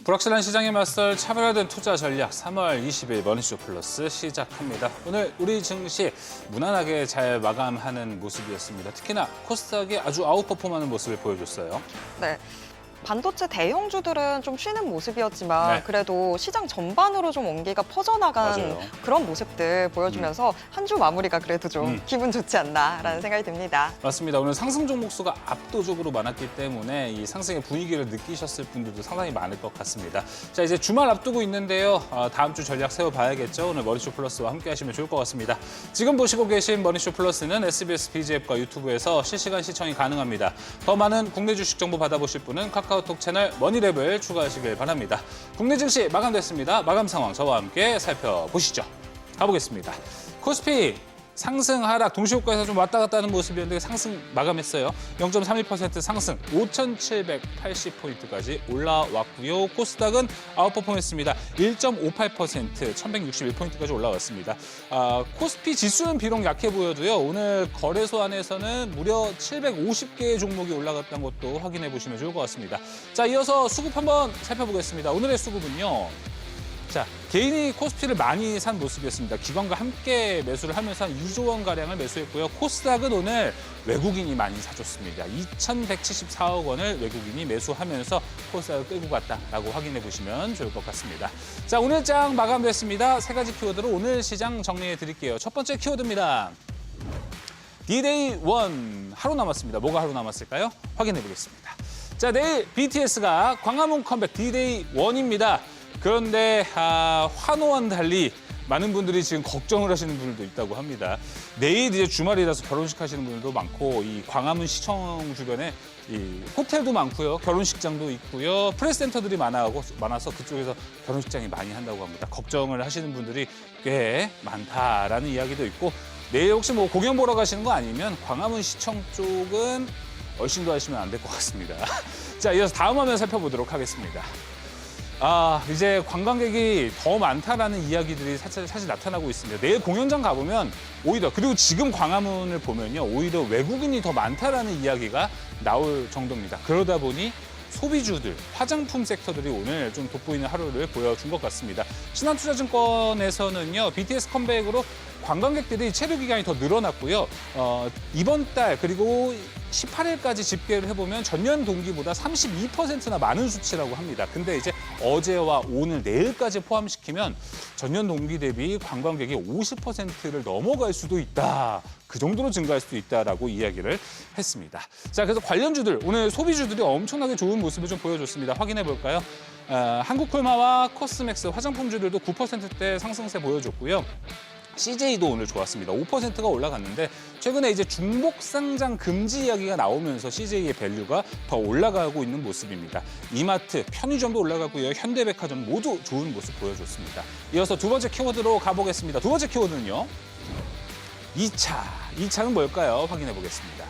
불확실한 시장에 맞설 차별화된 투자 전략 3월 20일 머니쇼 플러스 시작합니다. 오늘 우리 증시 무난하게 잘 마감하는 모습이었습니다. 특히나 코스닥이 아주 아웃퍼폼하는 모습을 보여줬어요. 네. 반도체 대형주들은 좀 쉬는 모습이었지만 네. 그래도 시장 전반으로 좀 온기가 퍼져나간 맞아요. 그런 모습들 보여주면서 한 주 마무리가 그래도 좀 기분 좋지 않나라는 생각이 듭니다. 맞습니다. 오늘 상승 종목 수가 압도적으로 많았기 때문에 이 상승의 분위기를 느끼셨을 분들도 상당히 많을 것 같습니다. 자, 이제 주말 앞두고 있는데요. 다음 주 전략 세워봐야겠죠. 오늘 머니쇼 플러스와 함께 하시면 좋을 것 같습니다. 지금 보시고 계신 머니쇼 플러스는 SBS BG앱과 유튜브에서 실시간 시청이 가능합니다. 더 많은 국내 주식 정보 받아보실 분은 카카오톡 채널 머니랩을 추가하시길 바랍니다. 국내 증시 마감됐습니다. 마감 상황 저와 함께 살펴보시죠. 가보겠습니다. 코스피 상승 하락 동시효과에서 좀 왔다 갔다 하는 모습이었는데 상승 마감했어요. 0.31% 상승 5,780포인트까지 올라왔고요. 코스닥은 아웃퍼폼했습니다. 1.58% 1,161포인트까지 올라왔습니다. 코스피 지수는 비록 약해 보여도요. 오늘 거래소 안에서는 무려 750개의 종목이 올라갔다는 것도 확인해 보시면 좋을 것 같습니다. 자, 이어서 수급 한번 살펴보겠습니다. 오늘의 수급은요. 자, 개인이 코스피를 많이 산 모습이었습니다. 기관과 함께 매수를 하면서 한 2조 원가량을 매수했고요. 코스닥은 오늘 외국인이 많이 사줬습니다. 2,174억 원을 외국인이 매수하면서 코스닥을 끌고 갔다라고 확인해 보시면 좋을 것 같습니다. 자, 오늘 장 마감됐습니다. 세 가지 키워드로 오늘 시장 정리해 드릴게요. 첫 번째 키워드입니다. D-Day 1 하루 남았습니다. 뭐가 하루 남았을까요? 확인해 보겠습니다. 자, 내일 BTS가 광화문 컴백 D-Day 1입니다. 그런데 환호와는 달리 많은 분들이 지금 걱정을 하시는 분들도 있다고 합니다. 내일 이제 주말이라서 결혼식 하시는 분들도 많고 이 광화문 시청 주변에 이 호텔도 많고요. 결혼식장도 있고요. 프레스센터들이 많아서 그쪽에서 결혼식장이 많이 한다고 합니다. 걱정을 하시는 분들이 꽤 많다라는 이야기도 있고 내일 혹시 뭐 공연 보러 가시는 거 아니면 광화문 시청 쪽은 얼씬도 하시면 안 될 것 같습니다. 자, 이어서 다음 화면 살펴보도록 하겠습니다. 이제 관광객이 더 많다라는 이야기들이 사실 나타나고 있습니다. 내일 공연장 가보면 오히려 그리고 지금 광화문을 보면요. 오히려 외국인이 더 많다라는 이야기가 나올 정도입니다. 그러다 보니 소비주들, 화장품 섹터들이 오늘 좀 돋보이는 하루를 보여준 것 같습니다. 신한투자증권에서는요. BTS 컴백으로 관광객들이 체류 기간이 더 늘어났고요. 이번 달 그리고 18일까지 집계를 해보면 전년 동기보다 32%나 많은 수치라고 합니다. 근데 이제 어제와 오늘, 내일까지 포함시키면 전년 동기 대비 관광객이 50%를 넘어갈 수도 있다. 그 정도로 증가할 수도 있다라고 이야기를 했습니다. 자, 그래서 관련주들, 오늘 소비주들이 엄청나게 좋은 모습을 좀 보여줬습니다. 확인해 볼까요? 한국콜마와 코스맥스 화장품주들도 9%대 상승세 보여줬고요. CJ도 오늘 좋았습니다. 5%가 올라갔는데 최근에 이제 중복 상장 금지 이야기가 나오면서 CJ의 밸류가 더 올라가고 있는 모습입니다. 이마트, 편의점도 올라가고요. 현대백화점 모두 좋은 모습 보여줬습니다. 이어서 두 번째 키워드로 가보겠습니다. 두 번째 키워드는요. 2차. 2차는 뭘까요? 확인해 보겠습니다.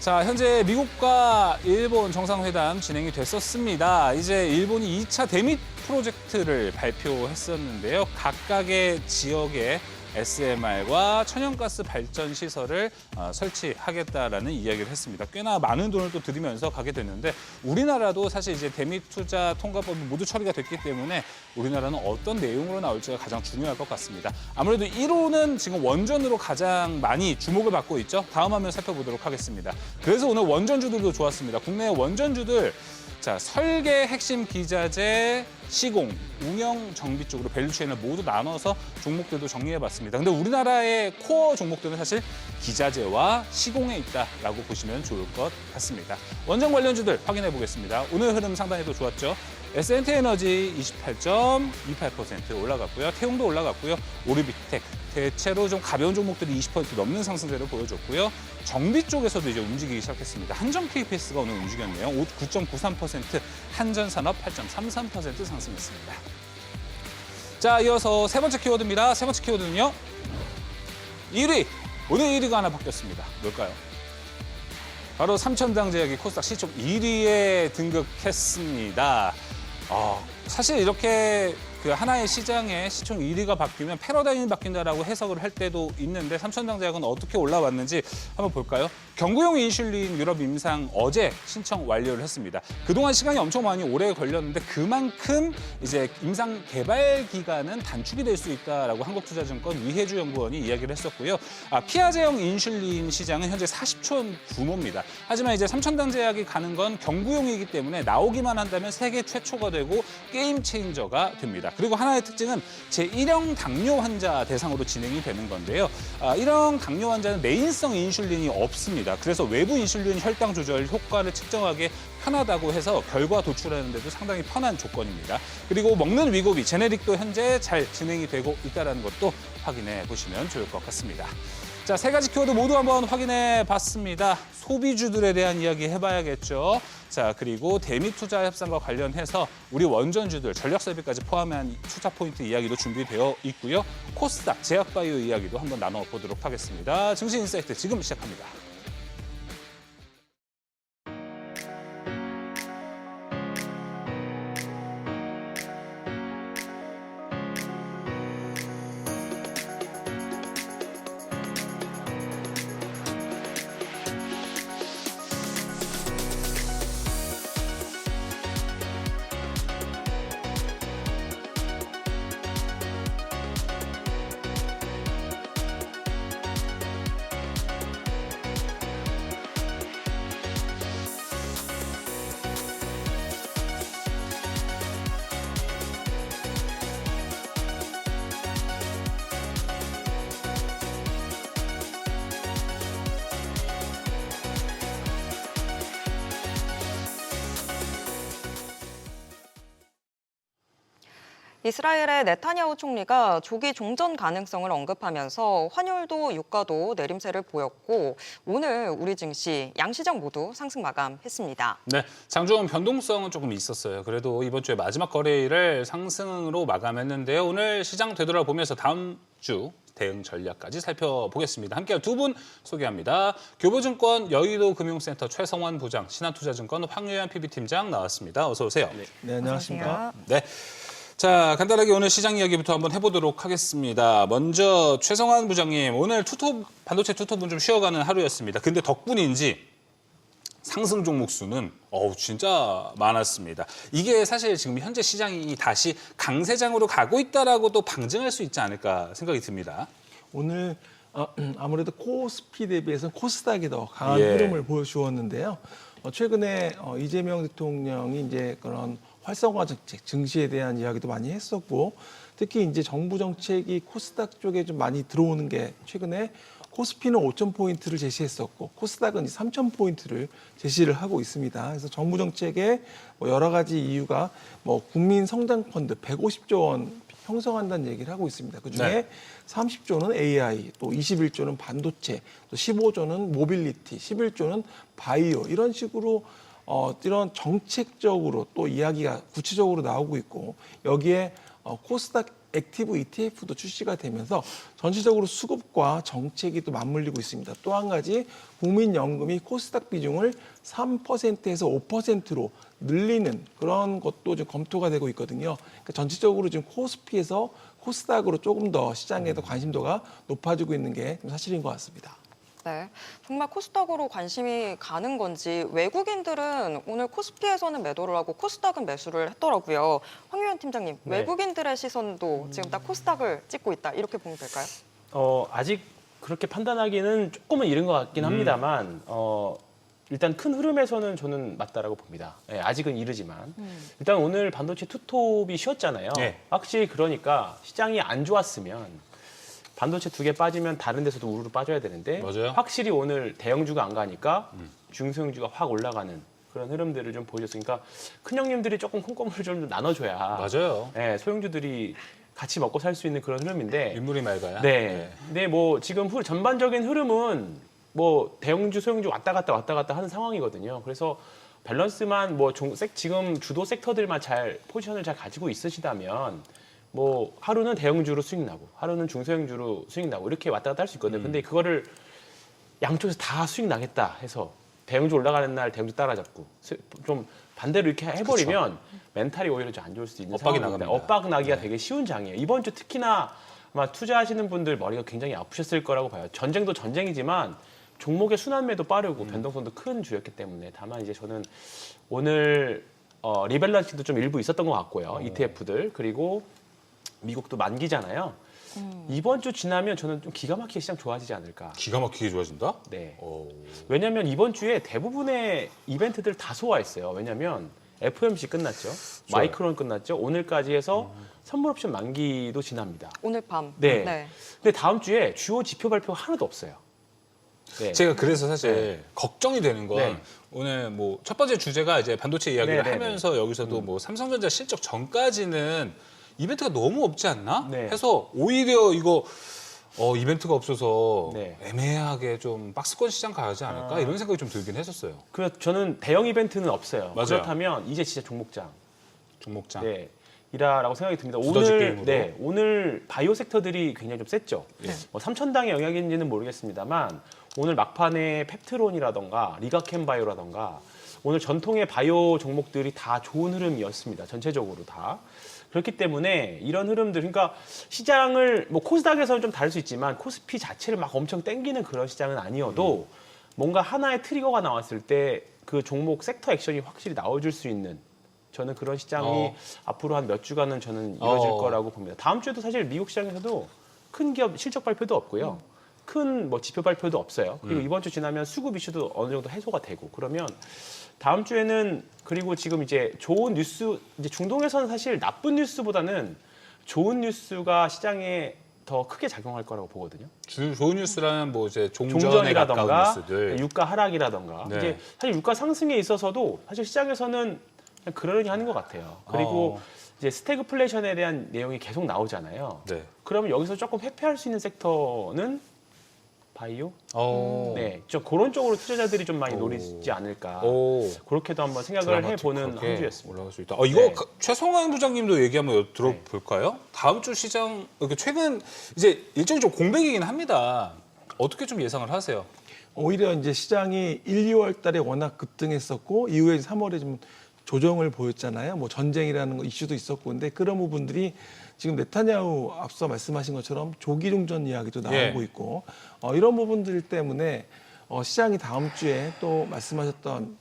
자, 현재 미국과 일본 정상회담 진행이 됐었습니다. 이제 일본이 2차 대미 프로젝트를 발표했었는데요. 각각의 지역에 SMR과 천연가스 발전 시설을 설치하겠다라는 이야기를 했습니다. 꽤나 많은 돈을 또 들이면서 가게 됐는데 우리나라도 사실 이제 대미 투자 통과법이 모두 처리가 됐기 때문에 우리나라는 어떤 내용으로 나올지가 가장 중요할 것 같습니다. 아무래도 1호는 지금 원전으로 가장 많이 주목을 받고 있죠. 다음 화면 살펴보도록 하겠습니다. 그래서 오늘 원전주들도 좋았습니다. 국내 원전주들 자, 설계 핵심 기자재, 시공, 운영, 정비 쪽으로 밸류체인을 모두 나눠서 종목들도 정리해봤습니다. 근데 우리나라의 코어 종목들은 사실 기자재와 시공에 있다라고 보시면 좋을 것 같습니다. 원전 관련주들 확인해 보겠습니다. 오늘 흐름 상당히 또 좋았죠. S&T에너지 28.28% 올라갔고요. 태용도 올라갔고요. 오리빅텍 대체로 좀 가벼운 종목들이 20% 넘는 상승세를 보여줬고요. 정비 쪽에서도 이제 움직이기 시작했습니다. 한전 KPS가 오늘 움직였네요. 9.93%, 한전산업 8.33% 상승했습니다. 자, 이어서 세 번째 키워드입니다. 세 번째 키워드는요. 1위. 오늘 1위가 하나 바뀌었습니다. 뭘까요? 바로 삼천당제약이 코스닥 시총 1위에 등극했습니다. 사실 이렇게 그 하나의 시장에 시총 1위가 바뀌면 패러다임이 바뀐다라고 해석을 할 때도 있는데 삼천당제약은 어떻게 올라왔는지 한번 볼까요? 경구용 인슐린 유럽 임상 어제 신청 완료를 했습니다. 그동안 시간이 엄청 많이 오래 걸렸는데 그만큼 이제 임상 개발 기간은 단축이 될 수 있다라고 한국투자증권 위혜주 연구원이 이야기를 했었고요. 피아제형 인슐린 시장은 현재 40조 원 규모입니다. 하지만 이제 삼천당제약이 가는 건 경구용이기 때문에 나오기만 한다면 세계 최초가 되고 게임 체인저가 됩니다. 그리고 하나의 특징은 제1형 당뇨 환자 대상으로 진행이 되는 건데요. 1형 당뇨 환자는 내인성 인슐린이 없습니다. 그래서 외부 인슐린 혈당 조절 효과를 측정하기 편하다고 해서 결과 도출하는 데도 상당히 편한 조건입니다. 그리고 먹는 위고비, 제네릭도 현재 잘 진행이 되고 있다는 것도 확인해 보시면 좋을 것 같습니다. 자, 세 가지 키워드 모두 한번 확인해 봤습니다. 소비주들에 대한 이야기 해봐야겠죠. 자, 그리고 대미투자 협상과 관련해서 우리 원전주들 전력설비까지 포함한 투자 포인트 이야기도 준비되어 있고요. 코스닥, 제약바이오 이야기도 한번 나눠보도록 하겠습니다. 증시인사이트 지금 시작합니다. 이스라엘의 네타냐후 총리가 조기 종전 가능성을 언급하면서 환율도 유가도 내림세를 보였고 오늘 우리 증시 양시장 모두 상승 마감했습니다. 네, 장중 변동성은 조금 있었어요. 그래도 이번 주에 마지막 거래일을 상승으로 마감했는데요. 오늘 시장 되돌아보면서 다음 주 대응 전략까지 살펴보겠습니다. 함께할 두 분 소개합니다. 교보증권 여의도금융센터 최성환 부장, 신한투자증권 황유현 PB팀장 나왔습니다. 어서 오세요. 네, 안녕하십니까. 네. 자, 간단하게 오늘 시장 이야기부터 한번 해보도록 하겠습니다. 먼저 최성환 부장님, 오늘 반도체 투톱은 좀 쉬어가는 하루였습니다. 근데 덕분인지 상승 종목 수는 진짜 많았습니다. 이게 사실 지금 현재 시장이 다시 강세장으로 가고 있다라고 또 방증할 수 있지 않을까 생각이 듭니다. 오늘 아무래도 코스피 대비해서 코스닥이 더 강한 예. 흐름을 보여주었는데요. 최근에 이재명 대통령이 이제 그런 활성화 정책, 증시에 대한 이야기도 많이 했었고, 특히 이제 정부 정책이 코스닥 쪽에 좀 많이 들어오는 게 최근에 코스피는 5,000포인트를 제시했었고, 코스닥은 3,000포인트를 제시를 하고 있습니다. 그래서 정부 정책에 여러 가지 이유가 국민 성장 펀드 150조 원 형성한다는 얘기를 하고 있습니다. 그중에 네. 30조는 AI, 또 21조는 반도체, 또 15조는 모빌리티, 11조는 바이오 이런 식으로 이런 정책적으로 또 이야기가 구체적으로 나오고 있고 여기에 코스닥 액티브 ETF도 출시가 되면서 전체적으로 수급과 정책이 또 맞물리고 있습니다. 또 한 가지 국민연금이 코스닥 비중을 3%에서 5%로 늘리는 그런 것도 좀 검토가 되고 있거든요. 그러니까 전체적으로 지금 코스피에서 코스닥으로 조금 더 시장에 더 관심도가 높아지고 있는 게 사실인 것 같습니다. 네, 정말 코스닥으로 관심이 가는 건지 외국인들은 오늘 코스피에서는 매도를 하고 코스닥은 매수를 했더라고요. 황유현 팀장님, 네. 외국인들의 시선도 지금 딱 코스닥을 찍고 있다 이렇게 보면 될까요? 아직 그렇게 판단하기는 조금은 이른 것 같긴 합니다만 일단 큰 흐름에서는 저는 맞다라고 봅니다. 예, 아직은 이르지만 일단 오늘 반도체 투톱이 쉬었잖아요. 네. 확실히 그러니까 시장이 안 좋았으면 반도체 2개 빠지면 다른 데서도 우르르 빠져야 되는데 맞아요. 확실히 오늘 대형주가 안 가니까 중소형주가 확 올라가는 그런 흐름들을 좀 보여줬으니까 큰 형님들이 조금 콩고물을 좀 나눠줘야 맞아요. 예, 소형주들이 같이 먹고 살 수 있는 그런 흐름인데 인물이 맑아야. 네. 근데 지금 전반적인 흐름은 대형주, 소형주 왔다 갔다 하는 상황이거든요. 그래서 밸런스만 지금 주도 섹터들만 포지션을 잘 가지고 있으시다면 하루는 대형주로 수익 나고 하루는 중소형주로 수익 나고 이렇게 왔다 갔다 할 수 있거든요. 근데 그거를 양쪽에서 다 수익 나겠다 해서 대형주 올라가는 날 대형주 따라잡고 좀 반대로 이렇게 해버리면 멘탈이 오히려 좀 안 좋을 수도 있는 엇박이 상황입니다. 나갑니다. 엇박 나기가 되게 쉬운 장이에요. 이번 주 특히나 아마 투자하시는 분들 머리가 굉장히 아프셨을 거라고 봐요. 전쟁도 전쟁이지만 종목의 순환매도 빠르고 변동성도 큰 주였기 때문에 다만 이제 저는 오늘 리밸런싱도 좀 일부 있었던 것 같고요. ETF들 그리고 미국도 만기잖아요. 이번 주 지나면 저는 좀 기가 막히게 시장 좋아지지 않을까. 기가 막히게 좋아진다? 네. 오. 왜냐하면 이번 주에 대부분의 이벤트들 다 소화했어요. 왜냐하면 FOMC 끝났죠. 마이크론 끝났죠. 오늘까지 해서 선물 옵션 만기도 지납니다. 오늘 밤. 네. 근데 다음 주에 주요 지표 발표가 하나도 없어요. 네. 제가 그래서 사실 걱정이 되는 건 네. 오늘 뭐 첫 번째 주제가 이제 반도체 이야기를 네, 네, 하면서 여기서도 뭐 삼성전자 실적 전까지는 이벤트가 너무 없지 않나? 네. 해서 오히려 이거 이벤트가 없어서 네. 애매하게 좀 박스권 시장 가지 않을까 이런 생각이 좀 들긴 했었어요. 그래서 저는 대형 이벤트는 없어요. 맞아요. 그렇다면 이제 진짜 종목장. 종목장. 네. 이라라고 생각이 듭니다. 두더지 게임으로. 오늘 바이오 섹터들이 굉장히 좀 셌죠. 네. 뭐 3천당의 영향인지는 모르겠습니다만 오늘 막판에 펩트론이라던가 리가캠바이오라던가 오늘 전통의 바이오 종목들이 다 좋은 흐름이었습니다. 전체적으로 다. 그렇기 때문에 이런 흐름들, 그러니까 시장을 뭐 코스닥에서는 좀 다를 수 있지만 코스피 자체를 막 엄청 땡기는 그런 시장은 아니어도 뭔가 하나의 트리거가 나왔을 때 그 종목 섹터 액션이 확실히 나와줄 수 있는 저는 그런 시장이 앞으로 한 몇 주간은 저는 이어질 거라고 봅니다. 다음 주에도 사실 미국 시장에서도 큰 기업 실적 발표도 없고요. 큰 뭐 지표 발표도 없어요. 그리고 이번 주 지나면 수급 이슈도 어느 정도 해소가 되고 그러면 다음 주에는 그리고 지금 이제 좋은 뉴스 이제 중동에서는 사실 나쁜 뉴스보다는 좋은 뉴스가 시장에 더 크게 작용할 거라고 보거든요. 좋은 뉴스라는 뭐 이제 종전에 종전이라던가 가까운 뉴스들. 유가 하락이라던가 네. 이제 사실 유가 상승에 있어서도 사실 시장에서는 그냥 그러려니 하는 것 같아요. 그리고 이제 스태그플레이션에 대한 내용이 계속 나오잖아요. 네. 그러면 여기서 조금 회피할 수 있는 섹터는 바이오? 네, 좀 그런 쪽으로 투자자들이 좀 많이 노리지 않을까. 오. 그렇게도 한번 생각을 해보는 한 주였습니다. 올라갈 수 있다. 이거 네. 최성환 부장님도 얘기 한번 들어볼까요? 다음 주 시장 이렇게 최근 이제 일정이 좀 공백이긴 합니다. 어떻게 좀 예상을 하세요? 오히려 이제 시장이 1, 2월 달에 워낙 급등했었고 이후에 3월에 좀 조정을 보였잖아요. 뭐 전쟁이라는 거 이슈도 있었고 근데 그런 부분들이 지금 네타냐후 앞서 말씀하신 것처럼 조기 종전 이야기도 나오고 예. 있고 이런 부분들 때문에 시장이 다음 주에 또 말씀하셨던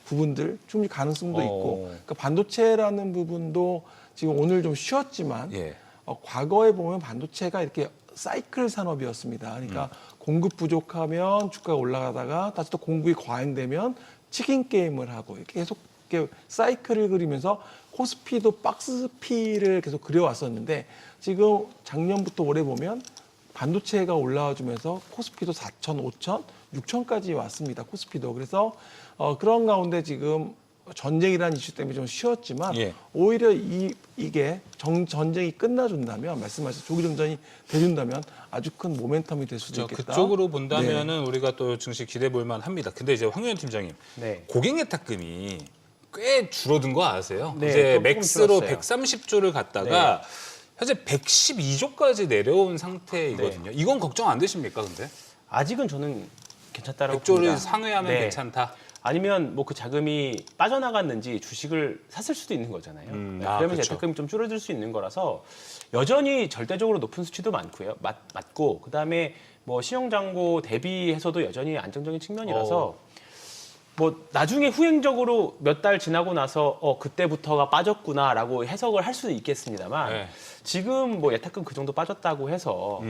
부분들 충분히 가능성도 있고 그러니까 반도체라는 부분도 지금 오늘 좀 쉬었지만 예. 과거에 보면 반도체가 이렇게 사이클 산업이었습니다. 그러니까 공급 부족하면 주가가 올라가다가 다시 또 공급이 과잉되면 치킨 게임을 하고 이렇게 계속 이렇게 사이클을 그리면서 코스피도 박스피를 계속 그려왔었는데 지금 작년부터 올해 보면 반도체가 올라와주면서 코스피도 4천, 5천, 6천까지 왔습니다. 코스피도. 그래서 그런 가운데 지금 전쟁이라는 이슈 때문에 좀 쉬었지만 예. 오히려 이게 전쟁이 끝나준다면 말씀하신 조기 정전이 돼준다면 아주 큰 모멘텀이 될 수도 있겠다. 그쪽으로 본다면은 우리가 또 증시 기대해 볼 만합니다. 근데 이제 황교안 팀장님, 네. 고객 예탁금이 꽤 줄어든 거 아세요? 네, 이제 조금 맥스로 줄었어요. 130조를 갔다가 현재 112조까지 내려온 상태이거든요. 이건 걱정 안 되십니까, 근데? 아직은 저는 괜찮다라고 100조를 봅니다. 상회하면 네. 괜찮다. 아니면 뭐 그 자금이 빠져나갔는지 주식을 샀을 수도 있는 거잖아요. 네, 그러면 그렇죠. 예탁금이 좀 줄어들 수 있는 거라서 여전히 절대적으로 높은 수치도 많고요. 맞고 그다음에 뭐 신용잔고 대비해서도 여전히 안정적인 측면이라서 뭐 나중에 후행적으로 몇 달 지나고 나서 그때부터가 빠졌구나라고 해석을 할 수는 있겠습니다만 네. 지금 뭐 예탁금 그 정도 빠졌다고 해서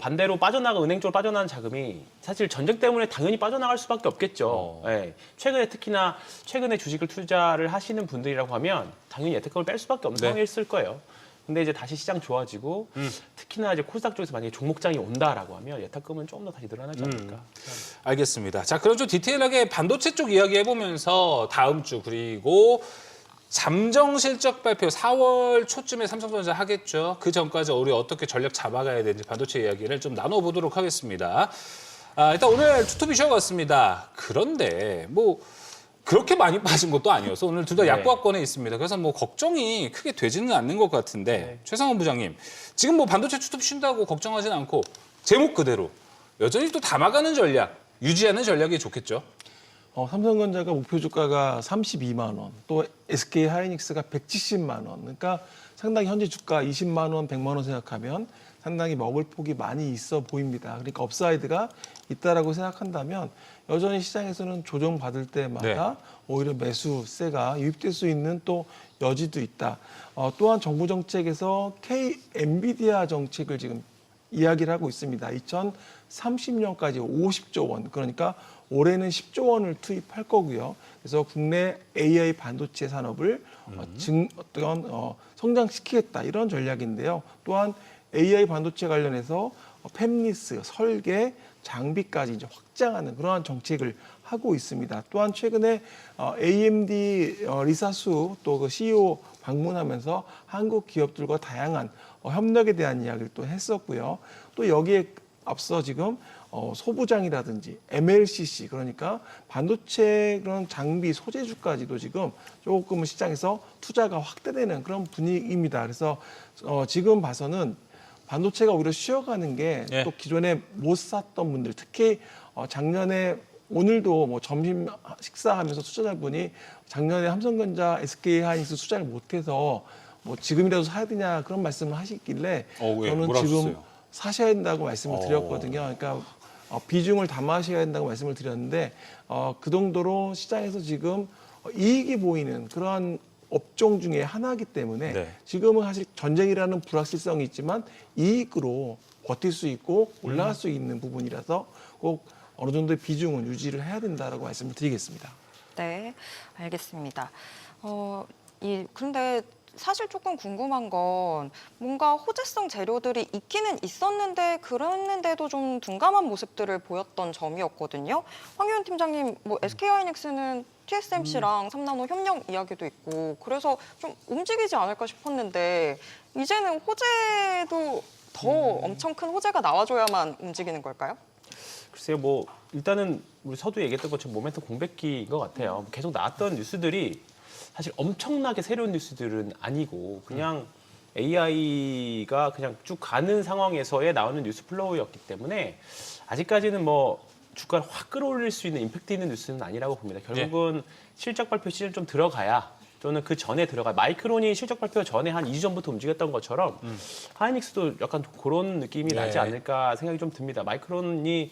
반대로 은행 쪽으로 빠져나간 자금이 사실 전쟁 때문에 당연히 빠져나갈 수밖에 없겠죠. 예. 최근에 주식을 투자를 하시는 분들이라고 하면 당연히 예탁금을 뺄 수밖에 없는 네. 상황이었을 거예요. 근데 이제 다시 시장 좋아지고 특히나 이제 코스닥 쪽에서 만약에 종목장이 온다라고 하면 예탁금은 조금 더 다시 늘어나지 않을까. 알겠습니다. 자, 그럼 좀 디테일하게 반도체 쪽 이야기 해보면서 다음 주 그리고 잠정 실적 발표 4월 초쯤에 삼성전자 하겠죠. 그 전까지 우리 어떻게 전략 잡아가야 되는지 반도체 이야기를 좀 나눠보도록 하겠습니다. 일단 오늘 투톱이 쉬어갔습니다. 그런데 뭐 그렇게 많이 빠진 것도 아니어서 오늘 둘 다 네. 약보합권에 있습니다. 그래서 뭐 걱정이 크게 되지는 않는 것 같은데 최상원 부장님 지금 뭐 반도체 투톱 쉰다고 걱정하지는 않고 제목 그대로 여전히 또 담아가는 전략 유지하는 전략이 좋겠죠. 삼성전자가 목표 주가가 32만 원, 또 SK 하이닉스가 170만 원. 그러니까 상당히 현재 주가 20만 원, 100만 원 생각하면 상당히 먹을 폭이 많이 있어 보입니다. 그러니까 업사이드가 있다라고 생각한다면 여전히 시장에서는 조정받을 때마다 오히려 매수세가 유입될 수 있는 또 여지도 있다. 또한 정부 정책에서 K-엔비디아 정책을 지금 이야기를 하고 있습니다. 2030년까지 50조 원, 그러니까 올해는 10조 원을 투입할 거고요. 그래서 국내 AI 반도체 산업을 성장시키겠다 이런 전략인데요. 또한 AI 반도체 관련해서 팹리스, 설계, 장비까지 이제 확장하는 그러한 정책을 하고 있습니다. 또한 최근에 AMD 리사수 또 그 CEO 방문하면서 한국 기업들과 다양한 협력에 대한 이야기를 또 했었고요. 또 여기에 앞서 지금 소부장이라든지 MLCC 그러니까 반도체 그런 장비 소재주까지도 지금 조금은 시장에서 투자가 확대되는 그런 분위기입니다. 그래서 지금 봐서는 반도체가 오히려 쉬어가는 게 또 기존에 못 샀던 분들 특히 작년에 오늘도 뭐 점심 식사하면서 투자자분이 작년에 삼성전자, SK 하이닉스 투자를 못해서 뭐 지금이라도 사야 되냐 그런 말씀을 하시길래 저는 지금 사셔야 된다고 말씀을 드렸거든요. 그러니까 비중을 담아셔야 된다고 말씀을 드렸는데 그 정도로 시장에서 지금 이익이 보이는 그러한 업종 중에 하나이기 때문에 지금은 사실 전쟁이라는 불확실성이 있지만 이익으로 버틸 수 있고 올라갈 수 있는 부분이라서 꼭 어느 정도의 비중은 유지를 해야 된다라고 말씀을 드리겠습니다. 네, 알겠습니다. 그런데 사실 조금 궁금한 건 뭔가 호재성 재료들이 있기는 있었는데 그랬는데도 좀 둔감한 모습들을 보였던 점이었거든요. 황교안 팀장님, 뭐 SK하이닉스는 TSMC랑 3나노 협력 이야기도 있고 그래서 좀 움직이지 않을까 싶었는데 이제는 호재도 더 엄청 큰 호재가 나와줘야만 움직이는 걸까요? 글쎄요, 뭐 일단은 우리 서두 얘기했던 것처럼 모멘텀 공백기인 것 같아요. 계속 나왔던 뉴스들이 사실 엄청나게 새로운 뉴스들은 아니고 그냥 AI가 그냥 쭉 가는 상황에서의 나오는 뉴스 플로우였기 때문에 아직까지는 뭐 주가를 확 끌어올릴 수 있는 임팩트 있는 뉴스는 아니라고 봅니다. 결국은 실적 발표 시즌 좀 들어가야 또는 그 전에 들어가 마이크론이 실적 발표 전에 한 2주 전부터 움직였던 것처럼 하이닉스도 약간 그런 느낌이 나지 않을까 생각이 좀 듭니다. 마이크론이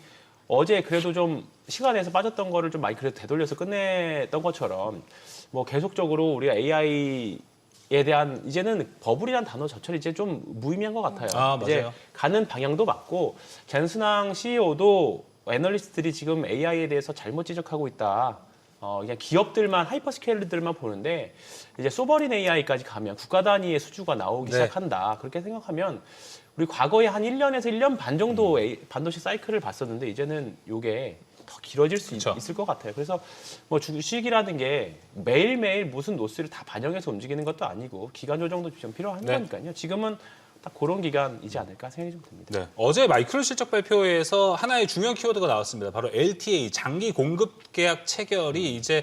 어제 그래도 좀 시간에서 빠졌던 거를 좀 마이크론 되돌려서 끝냈던 것처럼 뭐 계속적으로 우리가 AI에 대한 이제는 버블이라는 단어 자체를 이제 좀 무의미한 것 같아요. 이제 가는 방향도 맞고 젠순왕 CEO도 애널리스트들이 지금 AI에 대해서 잘못 지적하고 있다. 그냥 기업들만 하이퍼스케일들만 보는데 이제 소버린 AI까지 가면 국가 단위의 수주가 나오기 시작한다. 그렇게 생각하면 우리 과거에 한 1년에서 1년 반 정도 반도체 사이클을 봤었는데 이제는 이게 더 길어질 수 있을 것 같아요. 그래서 뭐 주식이라는 게 매일매일 무슨 노스를 다 반영해서 움직이는 것도 아니고 기간 조정도 좀 필요한 거니까요. 지금은 딱 그런 기간이지 않을까 생각이 좀 듭니다. 어제 마이크론 실적 발표에서 하나의 중요한 키워드가 나왔습니다. 바로 LTA, 장기 공급 계약 체결이 이제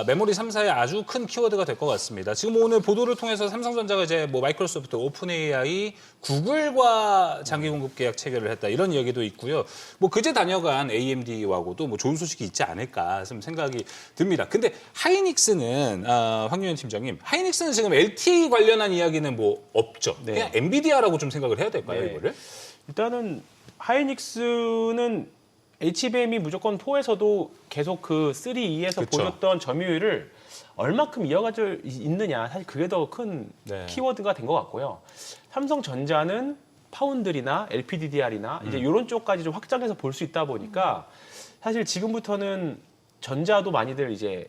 메모리 3사의 아주 큰 키워드가 될 것 같습니다. 지금 오늘 보도를 통해서 삼성전자가 이제 뭐 마이크로소프트, 오픈 AI, 구글과 장기 공급 계약 체결을 했다 이런 이야기도 있고요. 뭐 그제 다녀간 AMD하고도 뭐 좋은 소식이 있지 않을까 좀 생각이 듭니다. 근데 하이닉스는 황교안 팀장님, 하이닉스는 지금 LTA 관련한 이야기는 뭐 없죠. 그냥 엔비디아라고 좀 생각을 해야 될까요, 이거를? 일단은 하이닉스는 HBM이 무조건 4에서도 계속 그 3E에서 보였던 점유율을 얼마큼 이어가져 있느냐 사실 그게 더 큰 키워드가 된 것 같고요. 삼성전자는 파운드리나 LPDDR이나 이제 이런 쪽까지 좀 확장해서 볼 수 있다 보니까 사실 지금부터는 전자도 많이들 이제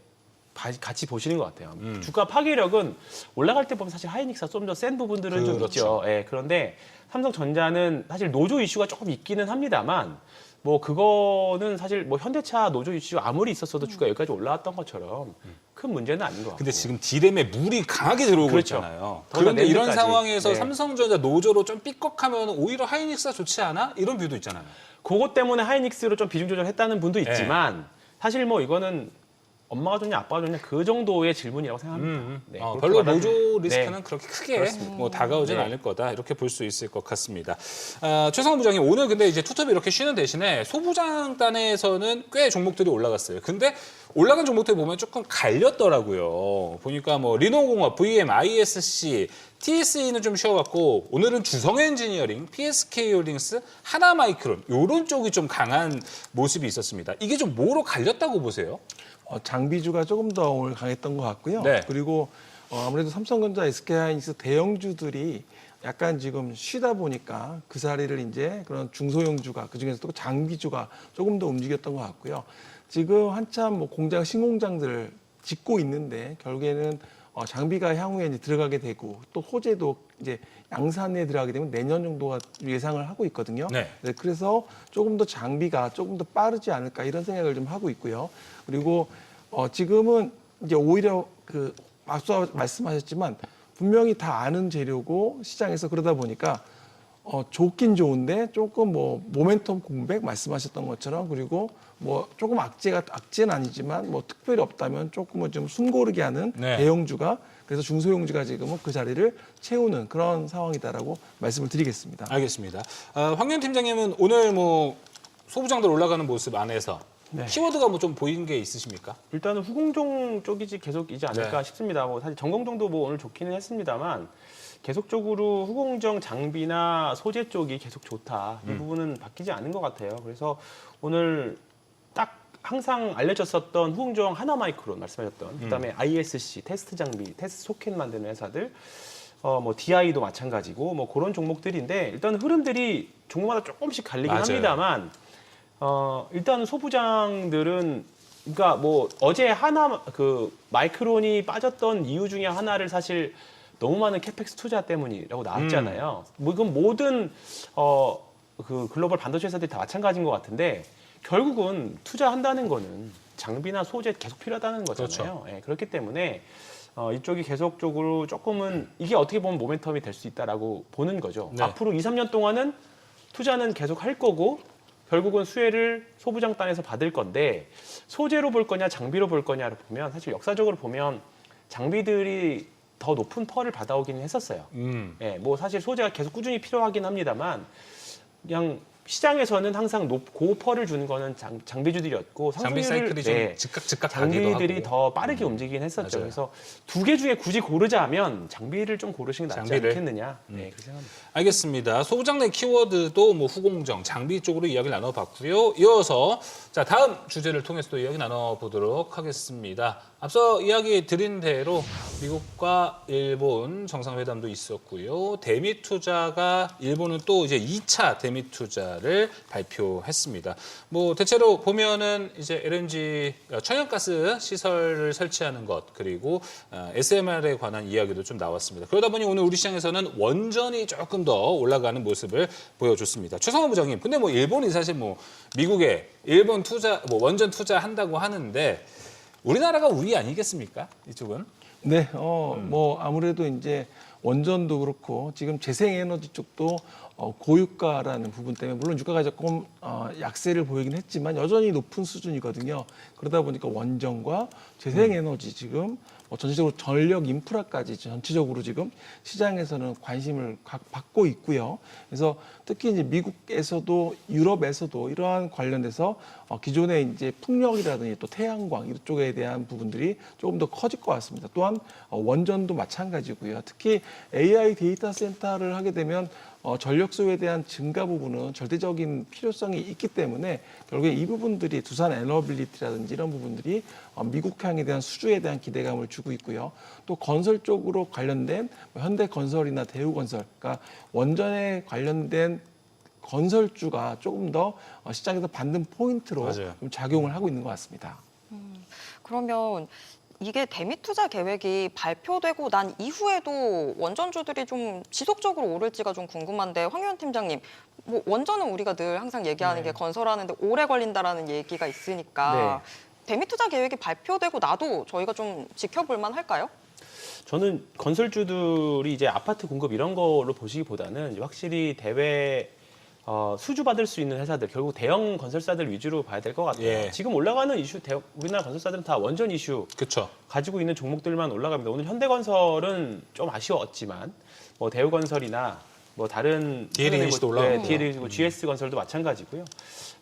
같이 보시는 것 같아요. 주가 파괴력은 올라갈 때 보면 사실 하이닉스가 좀 더 센 부분들은 좀 있죠. 그런데 삼성전자는 사실 노조 이슈가 조금 있기는 합니다만 뭐 그거는 사실 뭐 현대차 노조 이슈 아무리 있었어도 주가 여기까지 올라왔던 것처럼 큰 문제는 아닌 것 같고. 근데 지금 D램에 물이 강하게 들어오고 있잖아요. 그런데 이런 상황에서 삼성전자 노조로 좀 삐걱하면 오히려 하이닉스가 좋지 않아? 이런 뷰도 있잖아요. 그것 때문에 하이닉스로 좀 비중 조절했다는 분도 있지만 사실 뭐 이거는 엄마가 좋냐 아빠가 좋냐 그 정도의 질문이라고 생각합니다. 네, 그렇게 별로 받아들이- 노조 리스크는 네. 그렇게 크게 뭐 다가오진 네. 않을 거다 이렇게 볼 수 있을 것 같습니다. 최성원 부장님 오늘 근데 이제 투톱이 이렇게 쉬는 대신에 소부장단에서는 꽤 종목들이 올라갔어요. 근데 올라간 종목들 보면 조금 갈렸더라고요. 보니까 뭐 리노공업, VM, ISC, TSE는 좀 쉬어갔고 오늘은 주성엔지니어링, PSK홀딩스, 하나마이크론 이런 쪽이 좀 강한 모습이 있었습니다. 이게 좀 뭐로 갈렸다고 보세요? 장비주가 조금 더 오늘 강했던 것 같고요. 네. 그리고 아무래도 삼성전자, SK하이닉스 대형주들이 약간 지금 쉬다 보니까 그 자리를 이제 그런 중소형주가 그중에서도 장비주가 조금 더 움직였던 것 같고요. 지금 한참 뭐 공장, 신공장들을 짓고 있는데 결국에는 장비가 향후에 이제 들어가게 되고 또 호재도 이제 양산에 들어가게 되면 내년 정도가 예상을 하고 있거든요. 네. 그래서 조금 더 장비가 조금 더 빠르지 않을까 이런 생각을 좀 하고 있고요. 그리고 지금은 이제 오히려 그 앞서 말씀하셨지만 분명히 다 아는 재료고 시장에서 그러다 보니까 좋긴 좋은데 조금 뭐 모멘텀 공백 말씀하셨던 것처럼 그리고 뭐 조금 악재는 아니지만 뭐 특별히 없다면 조금은 좀 숨고르게 하는 네. 대형주가 그래서 중소형주가 지금은 그 자리를 채우는 그런 상황이다라고 말씀을 드리겠습니다. 알겠습니다. 황윤 팀장님은 오늘 뭐 소부장들 올라가는 모습 안에서 네. 키워드가 뭐 좀 보이는 게 있으십니까? 일단은 후공종 쪽이지 계속이지 않을까 네. 싶습니다. 뭐 사실 전공종도 뭐 오늘 좋기는 했습니다만 계속적으로 후공정 장비나 소재 쪽이 계속 좋다. 이 부분은 바뀌지 않은 것 같아요. 그래서 오늘 딱 항상 알려졌었던 후공정 하나마이크론 말씀하셨던 그다음에 ISC 테스트 장비, 테스트 소켓 만드는 회사들 뭐 DI도 마찬가지고 뭐 그런 종목들인데 일단 흐름들이 종목마다 조금씩 갈리긴 맞아요. 합니다만 일단 소부장들은 그러니까 뭐 어제 하나 그 마이크론이 빠졌던 이유 중에 하나를 사실 너무 많은 캐펙스 투자 때문이라고 나왔잖아요. 뭐 이건 모든 그 글로벌 반도체 회사들이 다 마찬가지인 것 같은데 결국은 투자한다는 거는 장비나 소재 계속 필요하다는 거잖아요. 예, 그렇기 때문에 이쪽이 계속적으로 조금은 이게 어떻게 보면 모멘텀이 될 수 있다라고 보는 거죠. 네. 앞으로 2, 3년 동안은 투자는 계속 할 거고 결국은 수혜를 소부장단에서 받을 건데 소재로 볼 거냐 장비로 볼 거냐를 보면 사실 역사적으로 보면 장비들이 더 높은 펄을 받아오긴 했었어요. 예, 뭐 사실 소재가 계속 꾸준히 필요하긴 합니다만 그냥 시장에서는 항상 고펄을 주는 거는 장비주들이었고 장비 사이클이 좀 즉각 가기도 장비들이 하고. 더 빠르게 움직이긴 했었죠. 맞아요. 그래서 두 개 중에 굳이 고르자면 장비를 좀 고르시는 게 낫지 장비를? 않겠느냐. 네, 그렇게 생각합니다. 알겠습니다. 소부장 내 키워드도 뭐 후공정, 장비 쪽으로 이야기를 나눠봤고요. 이어서 자 다음 주제를 통해서 또 이야기 나눠보도록 하겠습니다. 앞서 이야기 드린 대로 미국과 일본 정상회담도 있었고요. 대미 투자가 일본은 또 이제 2차 대미 투자를 발표했습니다. 뭐 대체로 보면은 이제 LNG 천연가스 시설을 설치하는 것 그리고 SMR에 관한 이야기도 좀 나왔습니다. 그러다 보니 오늘 우리 시장에서는 원전이 조금 더 올라가는 모습을 보여줬습니다. 최성원 부장님, 근데 뭐 일본이 사실 뭐 미국에 일본 투자 뭐 원전 투자한다고 하는데 우리나라가 우위 아니겠습니까? 이쪽은? 네, 뭐 아무래도 이제 원전도 그렇고 지금 재생에너지 쪽도 고유가라는 부분 때문에 물론 유가가 조금 약세를 보이긴 했지만 여전히 높은 수준이거든요. 그러다 보니까 원전과 재생에너지 지금 전체적으로 전력 인프라까지 전체적으로 지금 시장에서는 관심을 받고 있고요. 그래서 특히 이제 미국에서도 유럽에서도 이러한 관련돼서 기존의 이제 풍력이라든지 또 태양광 이쪽에 대한 부분들이 조금 더 커질 것 같습니다. 또한 원전도 마찬가지고요. 특히 AI 데이터 센터를 하게 되면 전력 수요에 대한 증가 부분은 절대적인 필요성이 있기 때문에 결국에 이 부분들이 두산 에너빌리티라든지 이런 부분들이 미국향에 대한 수주에 대한 기대감을 주고 있고요. 또 건설 쪽으로 관련된 현대건설이나 대우건설, 그러니까 원전에 관련된 건설주가 조금 더 시장에서 받는 포인트로 맞아요. 좀 작용을 하고 있는 것 같습니다. 그러면 이게 대미 투자 계획이 발표되고 난 이후에도 원전주들이 좀 지속적으로 오를지가 좀 궁금한데 황교안 팀장님, 뭐 원전은 우리가 늘 항상 얘기하는 게 건설하는데 오래 걸린다라는 얘기가 있으니까 대미 투자 계획이 발표되고 나도 저희가 좀 지켜볼 만할까요? 저는 건설주들이 이제 아파트 공급 이런 거로 보시기보다는 이제 확실히 대외 수주 받을 수 있는 회사들, 결국 대형 건설사들 위주로 봐야 될 것 같아요. 예. 지금 올라가는 이슈, 우리나라 건설사들은 다 원전 이슈 그렇죠. 가지고 있는 종목들만 올라갑니다. 오늘 현대건설은 좀 아쉬웠지만 뭐 대우건설이나 뭐 다른 DLNC도 올라가고. DLNC, GS건설도 마찬가지고요.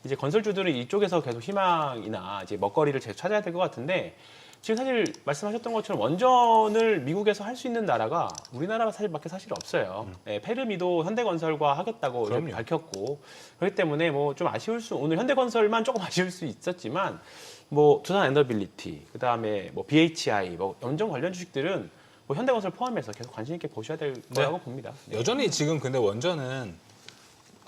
이제 건설주들은 이쪽에서 계속 희망이나 이제 먹거리를 찾아야 될 것 같은데 지금 사실 말씀하셨던 것처럼 원전을 미국에서 할 수 있는 나라가 우리나라가 사실밖에 사실 없어요. 페르미도 현대건설과 하겠다고 이렇게 밝혔고 그렇기 때문에 뭐 좀 오늘 현대건설만 조금 아쉬울 수 있었지만 뭐 두산 엔더빌리티 그다음에 뭐 BHI 뭐 원전 관련 주식들은 뭐 현대건설 포함해서 계속 관심 있게 보셔야 될 거라고 봅니다. 네. 여전히 지금 근데 원전은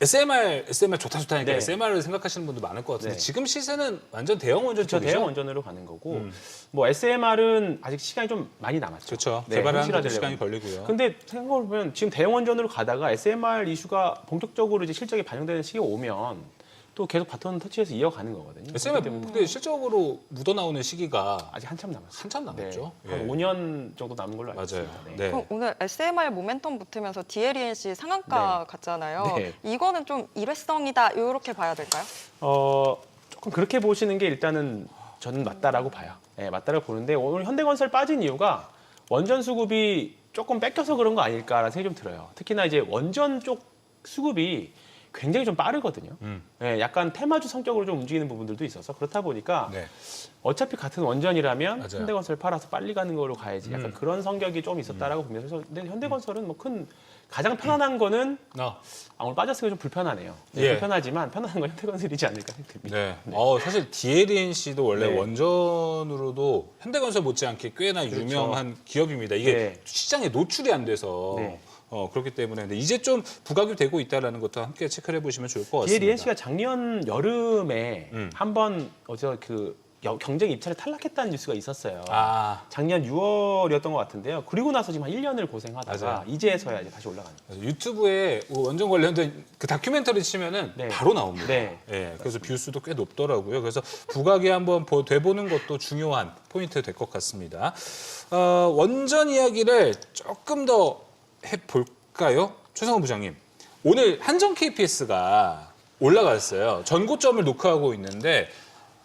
SMR 좋다니까 네. SMR을 생각하시는 분도 많을 것 같은데 네. 지금 시세는 완전 대형 원전 저 쪽이죠. 대형 원전으로 가는 거고 뭐 SMR은 아직 시간이 좀 많이 남았죠. 그렇죠. 네, 개발하는 데 현실화되려면. 시간이 걸리고요. 근데 생각해 보면 지금 대형 원전으로 가다가 SMR 이슈가 본격적으로 이제 실적에 반영되는 시기가 오면 또 계속 바톤 터치해서 이어가는 거거든요. SMR 그렇기 때문에 근데 실적으로 묻어나오는 시기가 아직 한참 남았어요. 한참 남았죠. 네, 한 예. 5년 정도 남은 걸로 알고 맞아요. 있습니다. 네. 네. 그럼 오늘 SMR 모멘텀 붙으면서 DLNC 상한가 갔잖아요. 네. 이거는 좀 일회성이다 이렇게 봐야 될까요? 조금 그렇게 보시는 게 일단은 저는 맞다라고 봐요. 네, 맞다라고 보는데 오늘 현대건설 빠진 이유가 원전 수급이 조금 뺏겨서 그런 거 아닐까라는 생각이 좀 들어요. 특히나 이제 원전 쪽 수급이 굉장히 좀 빠르거든요. 네, 약간 테마주 성격으로 좀 움직이는 부분들도 있어서 그렇다 보니까 네. 어차피 같은 원전이라면 맞아요. 현대건설 팔아서 빨리 가는 거로 가야지. 약간 그런 성격이 좀 있었다라고 봅니다. 그래서 근데 현대건설은 뭐 가장 편안한 거는 오늘 빠졌으니까 좀 불편하네요. 네, 예. 불편하지만 편안한 건 현대건설이지 않을까 생각됩니다. 네. 사실 DLNC도 원래 네. 원전으로도 현대건설 못지않게 꽤나 그렇죠. 유명한 기업입니다. 이게 네. 시장에 노출이 안 돼서 네. 그렇기 때문에 근데 이제 좀 부각이 되고 있다는 것도 함께 체크를 해보시면 좋을 것 같습니다. DLNC가 작년 여름에 음. 한번 경쟁 입찰에 탈락했다는 뉴스가 있었어요. 작년 6월이었던 것 같은데요. 그리고 나서 지금 한 1년을 고생하다가 맞아요. 이제서야 이제 다시 올라가는 거예요. 그래서 유튜브에 원전 관련된 그 다큐멘터리 치면은 네. 바로 나옵니다. 네. 예, 그래서 뷰수도 꽤 높더라고요. 그래서 부각이 한번 돼보는 것도 중요한 포인트 될 것 같습니다. 원전 이야기를 조금 더 해볼까요? 최성원 부장님. 오늘 한전 KPS가 올라갔어요. 전고점을 노크하고 있는데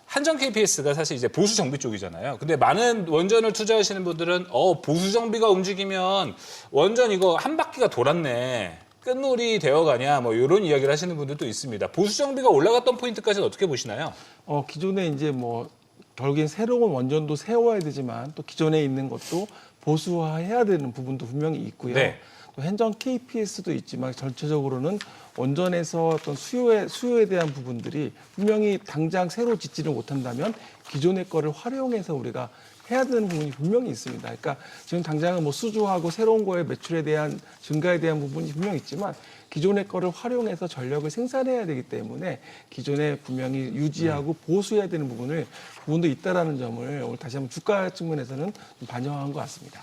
한전 KPS가 사실 이제 보수 정비 쪽이잖아요. 근데 많은 원전을 투자하시는 분들은 보수 정비가 움직이면 원전 이거 한 바퀴가 돌았네. 끝놀이 되어가냐 뭐 이런 이야기를 하시는 분들도 있습니다. 보수 정비가 올라갔던 포인트까지는 어떻게 보시나요? 기존에 이제 뭐 결국엔 새로운 원전도 세워야 되지만 또 기존에 있는 것도 보수화해야 되는 부분도 분명히 있고요. 네. 또 한전 KPS도 있지만 전체적으로는 원전에서 어떤 수요에 대한 부분들이 분명히 당장 새로 짓지를 못한다면 기존의 거를 활용해서 우리가 해야 되는 부분이 분명히 있습니다. 그러니까 지금 당장은 뭐 수주하고 새로운 거에 매출에 대한 증가에 대한 부분이 분명히 있지만 기존의 거를 활용해서 전력을 생산해야 되기 때문에 기존에 분명히 유지하고 보수해야 되는 부분도 있다라는 점을 오늘 다시 한번 주가 측면에서는 좀 반영한 것 같습니다.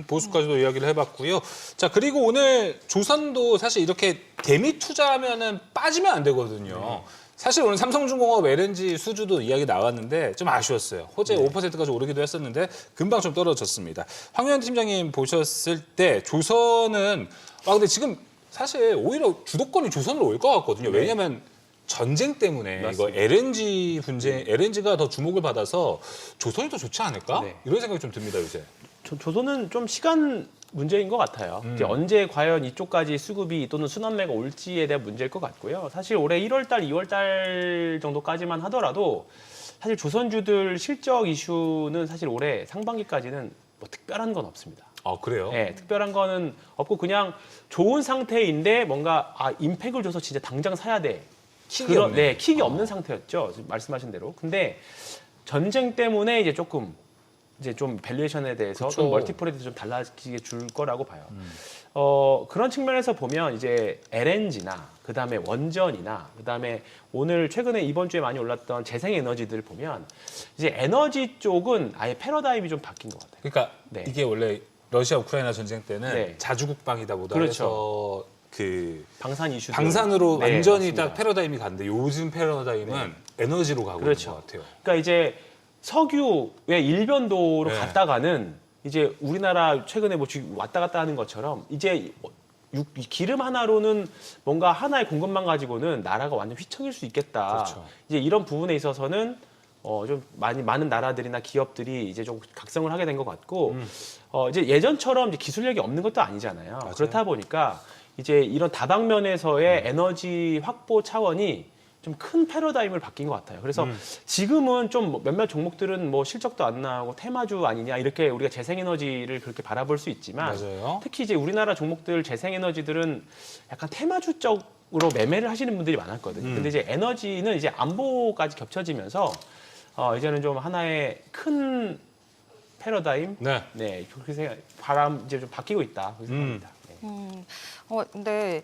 보수까지도 이야기를 해봤고요. 자, 그리고 오늘 조선도 사실 이렇게 대미 투자하면은 빠지면 안 되거든요. 사실 오늘 삼성중공업 LNG 수주도 이야기 나왔는데 좀 아쉬웠어요. 호재 5%까지 오르기도 했었는데 금방 좀 떨어졌습니다. 황현 팀장님 보셨을 때 조선은 근데 지금 사실 오히려 주도권이 조선으로 올 것 같거든요. 왜냐하면 전쟁 때문에 맞습니다. 이거 LNG 분쟁, LNG가 더 주목을 받아서 조선이 더 좋지 않을까? 네. 이런 생각이 좀 듭니다, 요새. 조선은 좀 시간 문제인 것 같아요. 이제 언제 과연 이쪽까지 수급이 또는 순환매가 올지에 대한 문제일 것 같고요. 사실 올해 1월달, 2월달 정도까지만 하더라도 사실 조선주들 실적 이슈는 사실 올해 상반기까지는 뭐 특별한 건 없습니다. 그래요? 네, 특별한 거는 없고 그냥 좋은 상태인데 뭔가 임팩을 줘서 진짜 당장 사야 돼. 킥이 없네. 킥이 없는 상태였죠. 지금 말씀하신 대로. 근데 전쟁 때문에 이제 좀 밸류에이션에 대해서 그쵸. 좀 멀티플에 대해서 좀 달라지게 줄 거라고 봐요. 그런 측면에서 보면 이제 LNG나 그다음에 원전이나 그다음에 오늘 최근에 이번 주에 많이 올랐던 재생에너지들을 보면 이제 에너지 쪽은 아예 패러다임이 좀 바뀐 것 같아요. 그러니까 네. 이게 원래 러시아 우크라이나 전쟁 때는 네. 자주국방이다 보다 그렇죠. 해서 그 방산 이슈들. 방산으로 네, 완전히 맞습니다. 딱 패러다임이 갔는데 요즘 패러다임은 에너지로 가고 그렇죠. 있는 것 같아요. 그러니까 이제 석유의 일변도로 네. 갔다가는 이제 우리나라 최근에 뭐 지금 왔다 갔다 하는 것처럼 이제 기름 하나로는 뭔가 하나의 공급만 가지고는 나라가 완전 휘청일 수 있겠다. 그렇죠. 이제 이런 부분에 있어서는 좀 많은 나라들이나 기업들이 이제 좀 각성을 하게 된 것 같고 이제 예전처럼 이제 기술력이 없는 것도 아니잖아요. 맞아요. 그렇다 보니까 이제 이런 다방면에서의 에너지 확보 차원이 좀 큰 패러다임을 바뀐 것 같아요. 그래서 지금은 좀 몇몇 종목들은 뭐 실적도 안 나오고 테마주 아니냐 이렇게 우리가 재생에너지를 그렇게 바라볼 수 있지만 맞아요. 특히 이제 우리나라 종목들 재생에너지들은 약간 테마주 쪽으로 매매를 하시는 분들이 많았거든요. 근데 이제 에너지는 이제 안보까지 겹쳐지면서 이제는 좀 하나의 큰 패러다임, 네. 네 그렇게 바람 이제 좀 바뀌고 있다 그렇게 생각합니다. 네. 근데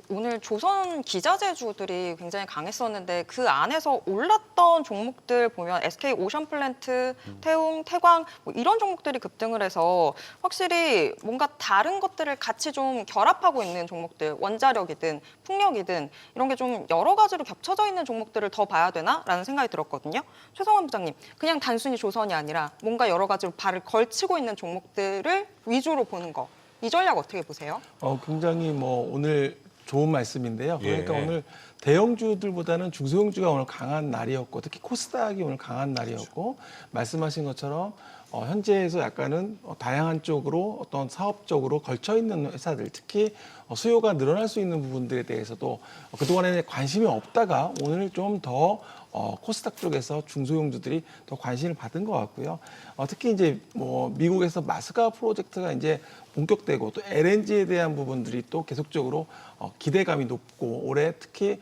오늘 조선 기자재주들이 굉장히 강했었는데 그 안에서 올랐던 종목들 보면 SK 오션플랜트, 태웅, 태광 뭐 이런 종목들이 급등을 해서 확실히 뭔가 다른 것들을 같이 좀 결합하고 있는 종목들, 원자력이든 풍력이든 이런 게 좀 여러 가지로 겹쳐져 있는 종목들을 더 봐야 되나라는 생각이 들었거든요. 최성원 부장님, 그냥 단순히 조선이 아니라 뭔가 여러 가지로 발을 걸치고 있는 종목들을 위주로 보는 거. 이 전략 어떻게 보세요? 굉장히 오늘 좋은 말씀인데요. 그러니까 예. 오늘 대형주들보다는 중소형주가 오늘 강한 날이었고 특히 코스닥이 오늘 강한 날이었고 말씀하신 것처럼 현재에서 약간은 다양한 쪽으로 어떤 사업적으로 걸쳐 있는 회사들 특히 수요가 늘어날 수 있는 부분들에 대해서도 그동안에 관심이 없다가 오늘 좀 더 코스닥 쪽에서 중소형주들이 더 관심을 받은 것 같고요. 특히 이제 미국에서 마스가 프로젝트가 이제 본격되고 또 LNG에 대한 부분들이 또 계속적으로 기대감이 높고 올해 특히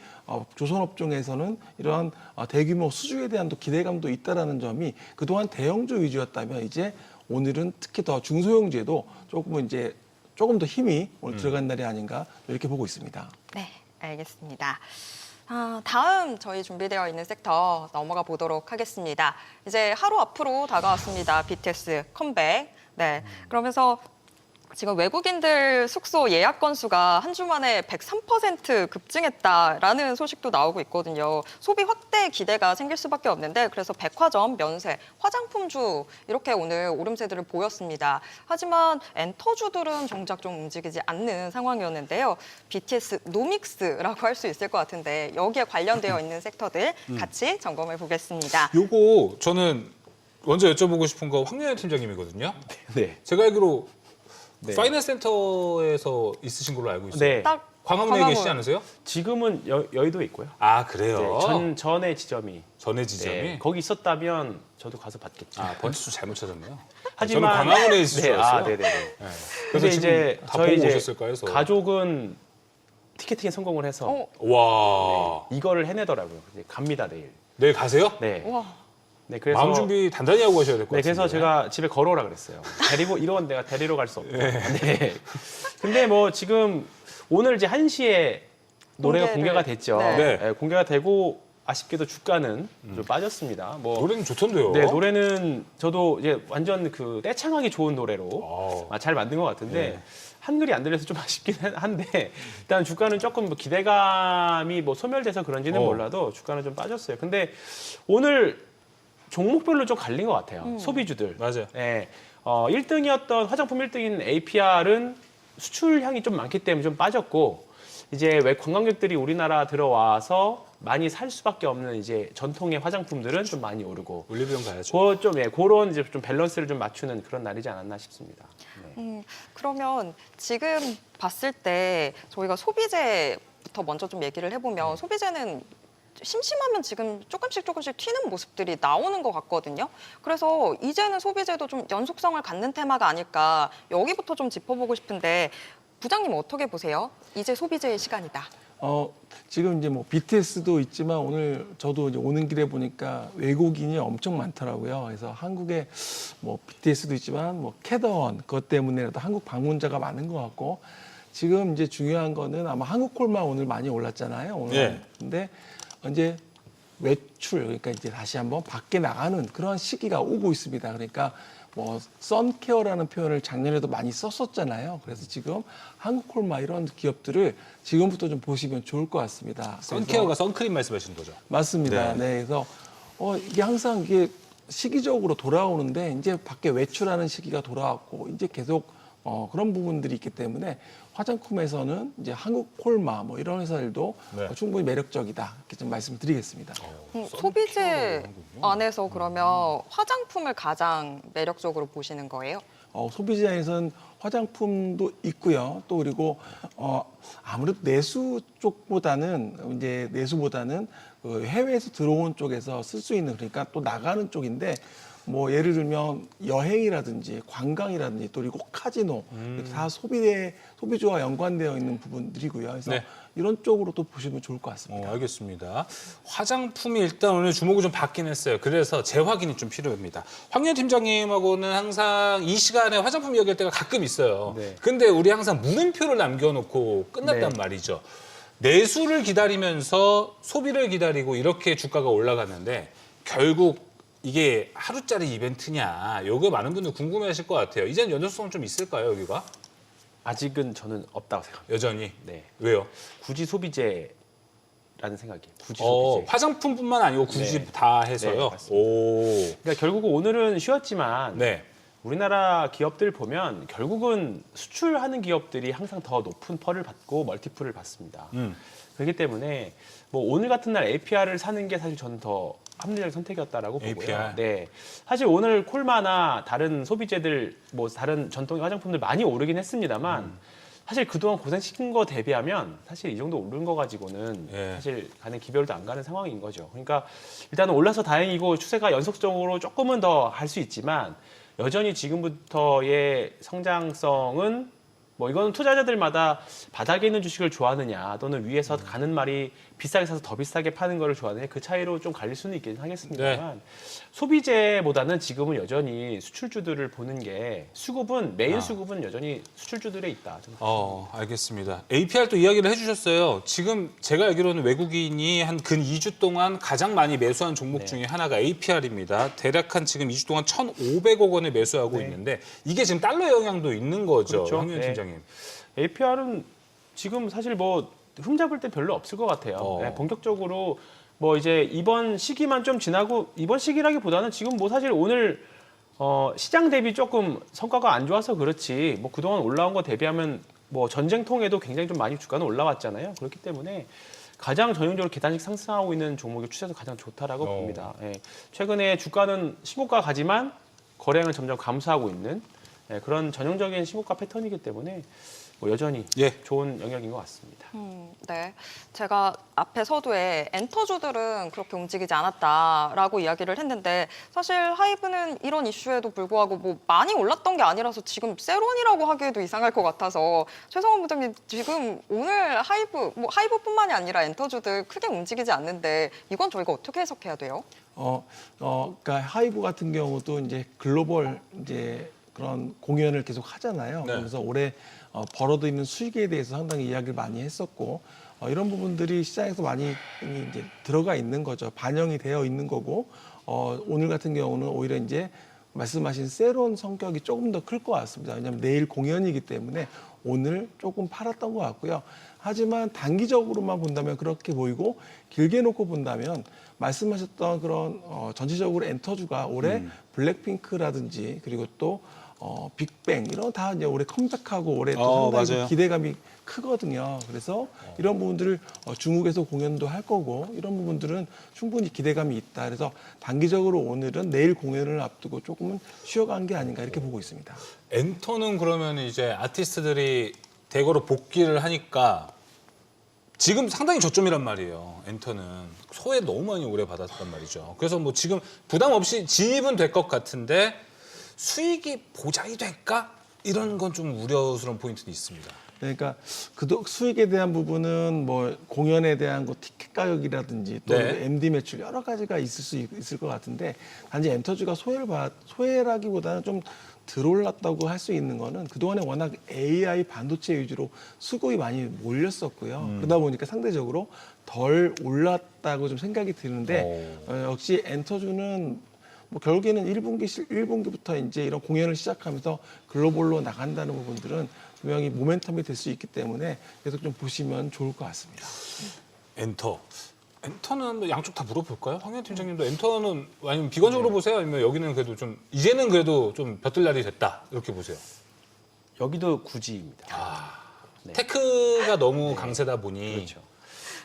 조선업종에서는 이러한 대규모 수주에 대한 또 기대감도 있다라는 점이 그동안 대형주 위주였다면 이제 오늘은 특히 더 중소형주에도 조금 더 힘이 오늘 들어간 날이 아닌가 이렇게 보고 있습니다. 네, 알겠습니다. 다음 저희 준비되어 있는 섹터 넘어가 보도록 하겠습니다. 이제 하루 앞으로 다가왔습니다. BTS 컴백. 네, 그러면서 지금 외국인들 숙소 예약 건수가 한 주 만에 103% 급증했다라는 소식도 나오고 있거든요. 소비 확대 기대가 생길 수밖에 없는데 그래서 백화점, 면세, 화장품주 이렇게 오늘 오름세들을 보였습니다. 하지만 엔터주들은 정작 좀 움직이지 않는 상황이었는데요. BTS 노믹스라고 할 수 있을 것 같은데 여기에 관련되어 있는 섹터들 같이 점검해 보겠습니다. 요거 저는 먼저 여쭤보고 싶은 거 황영현 팀장님이거든요. 네. 제가 알기로 네. 파이낸스 센터에서 있으신 걸로 알고 있어요. 네. 딱 광화문에 계시지 않으세요? 지금은 여의도에 있고요. 아 그래요? 네, 전에 지점이 전에 지점이? 네, 거기 있었다면 저도 가서 봤겠죠. 아 번지수 잘못 찾았네요. 하지만 저는 광화문에 있을 줄 알았어요. 네네네. 네. 그래서 이제 다 저희 보고 이제 오셨을까 해서. 가족은 티켓팅에 성공을 해서 와 이거를 해내더라고요. 이제 갑니다 내일. 내일 가세요? 네. 와, 네 그래서 마음 준비 단단히 하고 가셔야 될 것 네, 같아요. 그래서 제가 집에 걸어오라 그랬어요. 이런 내가 데리러 갈 수 없다. 네. 근데 뭐 지금 오늘 이제 1시에 노래가 공개가 됐죠. 네. 네. 공개가 되고 아쉽게도 주가는 좀 빠졌습니다. 뭐 노래는 좋던데요. 네, 노래는 저도 이제 완전 그 떼창하기 좋은 노래로 잘 만든 것 같은데 네. 한글이 안 들려서 좀 아쉽긴 한데 일단 주가는 조금 뭐 기대감이 뭐 소멸돼서 그런지는 몰라도 주가는 좀 빠졌어요. 근데 오늘 종목별로 좀 갈린 것 같아요. 소비주들. 맞아요. 네. 1등이었던 화장품 1등인 APR은 수출량이 좀 많기 때문에 좀 빠졌고 이제 왜 관광객들이 우리나라 들어와서 많이 살 수밖에 없는 이제 전통의 화장품들은 좀 많이 오르고 올리브영 가야죠. 그런 이제 좀 밸런스를 좀 맞추는 그런 날이지 않았나 싶습니다. 네. 그러면 지금 봤을 때 저희가 소비재부터 먼저 좀 얘기를 해보면 소비재는 심심하면 지금 조금씩 튀는 모습들이 나오는 것 같거든요. 그래서 이제는 소비재도 좀 연속성을 갖는 테마가 아닐까 여기부터 좀 짚어보고 싶은데 부장님 어떻게 보세요? 이제 소비재의 시간이다. 지금 이제 BTS도 있지만 오늘 저도 이제 오는 길에 보니까 외국인이 엄청 많더라고요. 그래서 한국에 BTS도 있지만 캐더원 그것 때문에라도 한국 방문자가 많은 것 같고 지금 이제 중요한 거는 아마 한국콜만 오늘 많이 올랐잖아요. 오늘. 네. 근데 이제 외출 그러니까 이제 다시 한번 밖에 나가는 그런 시기가 오고 있습니다. 그러니까 선케어라는 표현을 작년에도 많이 썼었잖아요. 그래서 지금 한국콜마 이런 기업들을 지금부터 좀 보시면 좋을 것 같습니다. 선케어가 선크림 말씀하시는 거죠? 맞습니다. 네, 그래서 이게 항상 이게 시기적으로 돌아오는데 이제 밖에 외출하는 시기가 돌아왔고 이제 계속 그런 부분들이 있기 때문에 화장품에서는 이제 한국 콜마 뭐 이런 회사들도 네. 충분히 매력적이다 이렇게 좀 말씀드리겠습니다. 소비재 안에서 그러면 화장품을 가장 매력적으로 보시는 거예요? 소비자에서는 화장품도 있고요. 또 그리고 아무래도 내수 쪽보다는 이제 내수보다는 그 해외에서 들어온 쪽에서 쓸 수 있는 그러니까 또 나가는 쪽인데 뭐 예를 들면 여행이라든지 관광이라든지 또 그리고 카지노 다 소비주와 연관되어 있는 부분들이고요. 그래서 네. 이런 쪽으로 또 보시면 좋을 것 같습니다. 알겠습니다. 화장품이 일단 오늘 주목을 좀 받긴 했어요. 그래서 재확인이 좀 필요합니다. 황현 팀장님하고는 항상 이 시간에 화장품 이야기할 때가 가끔 있어요. 네. 근데 우리 항상 물음표를 남겨놓고 끝났단 네. 말이죠. 내수를 기다리면서 소비를 기다리고 이렇게 주가가 올라갔는데 결국 이게 하루짜리 이벤트냐, 요거 많은 분들 궁금해하실 것 같아요. 이젠 연속성 좀 있을까요, 여기가? 아직은 저는 없다고 생각합니다. 여전히. 네. 왜요? 굳이 소비재라는 생각이에요. 굳이 소비재. 화장품뿐만 아니고 굳이 네. 다 해서요. 네, 맞습니다. 오. 그러니까 결국은 오늘은 쉬었지만 네. 우리나라 기업들 보면 결국은 수출하는 기업들이 항상 더 높은 펄을 받고 멀티플을 받습니다. 그렇기 때문에 뭐 오늘 같은 날 APR을 사는 게 사실 저는 더 합리적인 선택이었다라고 보고요. APR? 네, 사실 오늘 콜마나 다른 소비재들, 뭐 다른 전통 화장품들 많이 오르긴 했습니다만 사실 그동안 고생시킨 거 대비하면 사실 이 정도 오른 거 가지고는 예. 사실 가는 기별도 안 가는 상황인 거죠. 그러니까 일단은 올라서 다행이고 추세가 연속적으로 조금은 더 할 수 있지만 여전히 지금부터의 성장성은 뭐 이거는 투자자들마다 바닥에 있는 주식을 좋아하느냐 또는 위에서 가는 말이 비싸게 사서 더 비싸게 파는 거를 좋아하느냐 그 차이로 좀 갈릴 수는 있긴 하겠습니다만 소비재보다는 지금은 여전히 수출주들을 보는 게 수급은 메인 수급은 여전히 수출주들에 있다. 저는 알겠습니다. APR 또 이야기를 해주셨어요. 지금 제가 알기로는 외국인이 한 근 2주 동안 가장 많이 매수한 종목 네. 중에 하나가 APR입니다. 대략 한 지금 2주 동안 1,500억 원을 매수하고 네. 있는데 이게 지금 달러 영향도 있는 거죠, 그렇죠. 황현 네. 팀장님. APR은 지금 사실 뭐 흠잡을 때 별로 없을 것 같아요. 네, 본격적으로 뭐 이제 이번 시기만 좀 지나고 이번 시기라기보다는 지금 뭐 사실 오늘 시장 대비 조금 성과가 안 좋아서 그렇지 뭐 그동안 올라온 거 대비하면 뭐 전쟁통에도 굉장히 좀 많이 주가는 올라왔잖아요. 그렇기 때문에 가장 전형적으로 계단식 상승하고 있는 종목의 추세도 가장 좋다라고 봅니다. 예. 최근에 주가는 신고가 가지만 거래량은 점점 감소하고 있는 그런 전형적인 신고가 패턴이기 때문에 뭐 여전히 좋은 영역인 것 같습니다. 네, 제가 앞에 서두에 엔터주들은 그렇게 움직이지 않았다라고 이야기를 했는데 사실 하이브는 이런 이슈에도 불구하고 뭐 많이 올랐던 게 아니라서 지금 세론이라고 하기에도 이상할 것 같아서 최성원 부장님 지금 오늘 하이브뿐만이 아니라 엔터주들 크게 움직이지 않는데 이건 저희가 어떻게 해석해야 돼요? 그러니까 하이브 같은 경우도 이제 글로벌 이제 그런 공연을 계속 하잖아요. 네. 그래서 올해 벌어도 있는 수익에 대해서 상당히 이야기를 많이 했었고 이런 부분들이 시장에서 많이 이제 들어가 있는 거죠. 반영이 되어 있는 거고 오늘 같은 경우는 오히려 이제 말씀하신 세론 성격이 조금 더 클 것 같습니다. 왜냐하면 내일 공연이기 때문에 오늘 조금 팔았던 것 같고요. 하지만 단기적으로만 본다면 그렇게 보이고 길게 놓고 본다면 말씀하셨던 그런 전체적으로 엔터주가 올해 블랙핑크라든지 그리고 또 빅뱅 이런 다 이제 올해 컴백하고 올해 또 상당히 맞아요. 기대감이 크거든요. 그래서 이런 부분들을 중국에서 공연도 할 거고 이런 부분들은 충분히 기대감이 있다. 그래서 단기적으로 오늘은 내일 공연을 앞두고 조금은 쉬어간 게 아닌가 이렇게 보고 있습니다. 엔터는 그러면 이제 아티스트들이 대거로 복귀를 하니까 지금 상당히 저점이란 말이에요. 엔터는 소외 너무 많이 오래 받았단 말이죠. 그래서 뭐 지금 부담 없이 진입은 될 것 같은데 수익이 보장이 될까? 이런 건 좀 우려스러운 포인트도 있습니다. 그러니까 수익에 대한 부분은 뭐 공연에 대한 거 티켓 가격이라든지 또 네. MD 매출 여러 가지가 있을 것 같은데 단지 엔터주가 소외라기보다는 좀 덜 올랐다고 할 수 있는 거는 그동안에 워낙 AI 반도체 위주로 수급이 많이 몰렸었고요. 그러다 보니까 상대적으로 덜 올랐다고 좀 생각이 드는데 역시 엔터주는 뭐 결국에는 1분기부터 이제 이런 공연을 시작하면서 글로벌로 나간다는 부분들은 분명히 모멘텀이 될 수 있기 때문에 계속 좀 보시면 좋을 것 같습니다. 엔터는 뭐 양쪽 다 물어볼까요? 황현 팀장님도 엔터는 아니면 비관적으로 보세요? 아니면 여기는 그래도 좀 이제는 그래도 좀 벼들 날이 됐다 이렇게 보세요? 여기도 굳이입니다. 네. 테크가 너무 강세다 보니 그렇죠.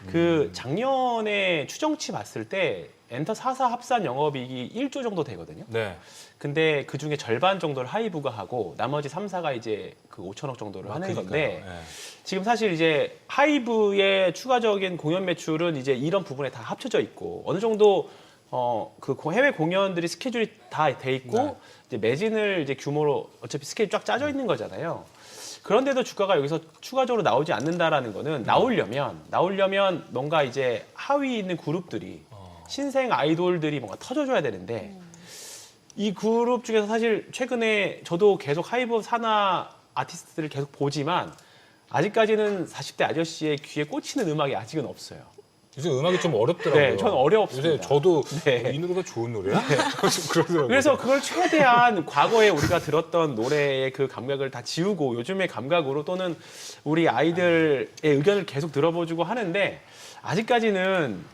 그 작년에 추정치 봤을 때 엔터 4사 합산 영업이익이 1조 정도 되거든요. 네. 근데 그 중에 절반 정도를 하이브가 하고 나머지 3사가 이제 그 5천억 정도를 하는 그러니까요. 건데 네. 지금 사실 이제 하이브의 추가적인 공연 매출은 이제 이런 부분에 다 합쳐져 있고 어느 정도 그 해외 공연들이 스케줄이 다 돼 있고 네. 이제 매진을 이제 규모로 어차피 스케줄 쫙 짜져 있는 거잖아요. 그런데도 주가가 여기서 추가적으로 나오지 않는다라는 거는 나오려면 뭔가 이제 하위에 있는 그룹들이 신생 아이돌들이 뭔가 터져줘야 되는데 이 그룹 중에서 사실 최근에 저도 계속 하이브 산하 아티스트들을 계속 보지만 아직까지는 40대 아저씨의 귀에 꽂히는 음악이 아직은 없어요. 요새 음악이 좀 어렵더라고요. 네, 저는 어려웠습니다. 요새 저도 네. 이 노래가 좋은 노래야? 좀 그러더라고요. 그래서 그걸 최대한 과거에 우리가 들었던 노래의 그 감각을 다 지우고 요즘의 감각으로 또는 우리 아이들의 의견을 계속 들어보주고 하는데 아직까지는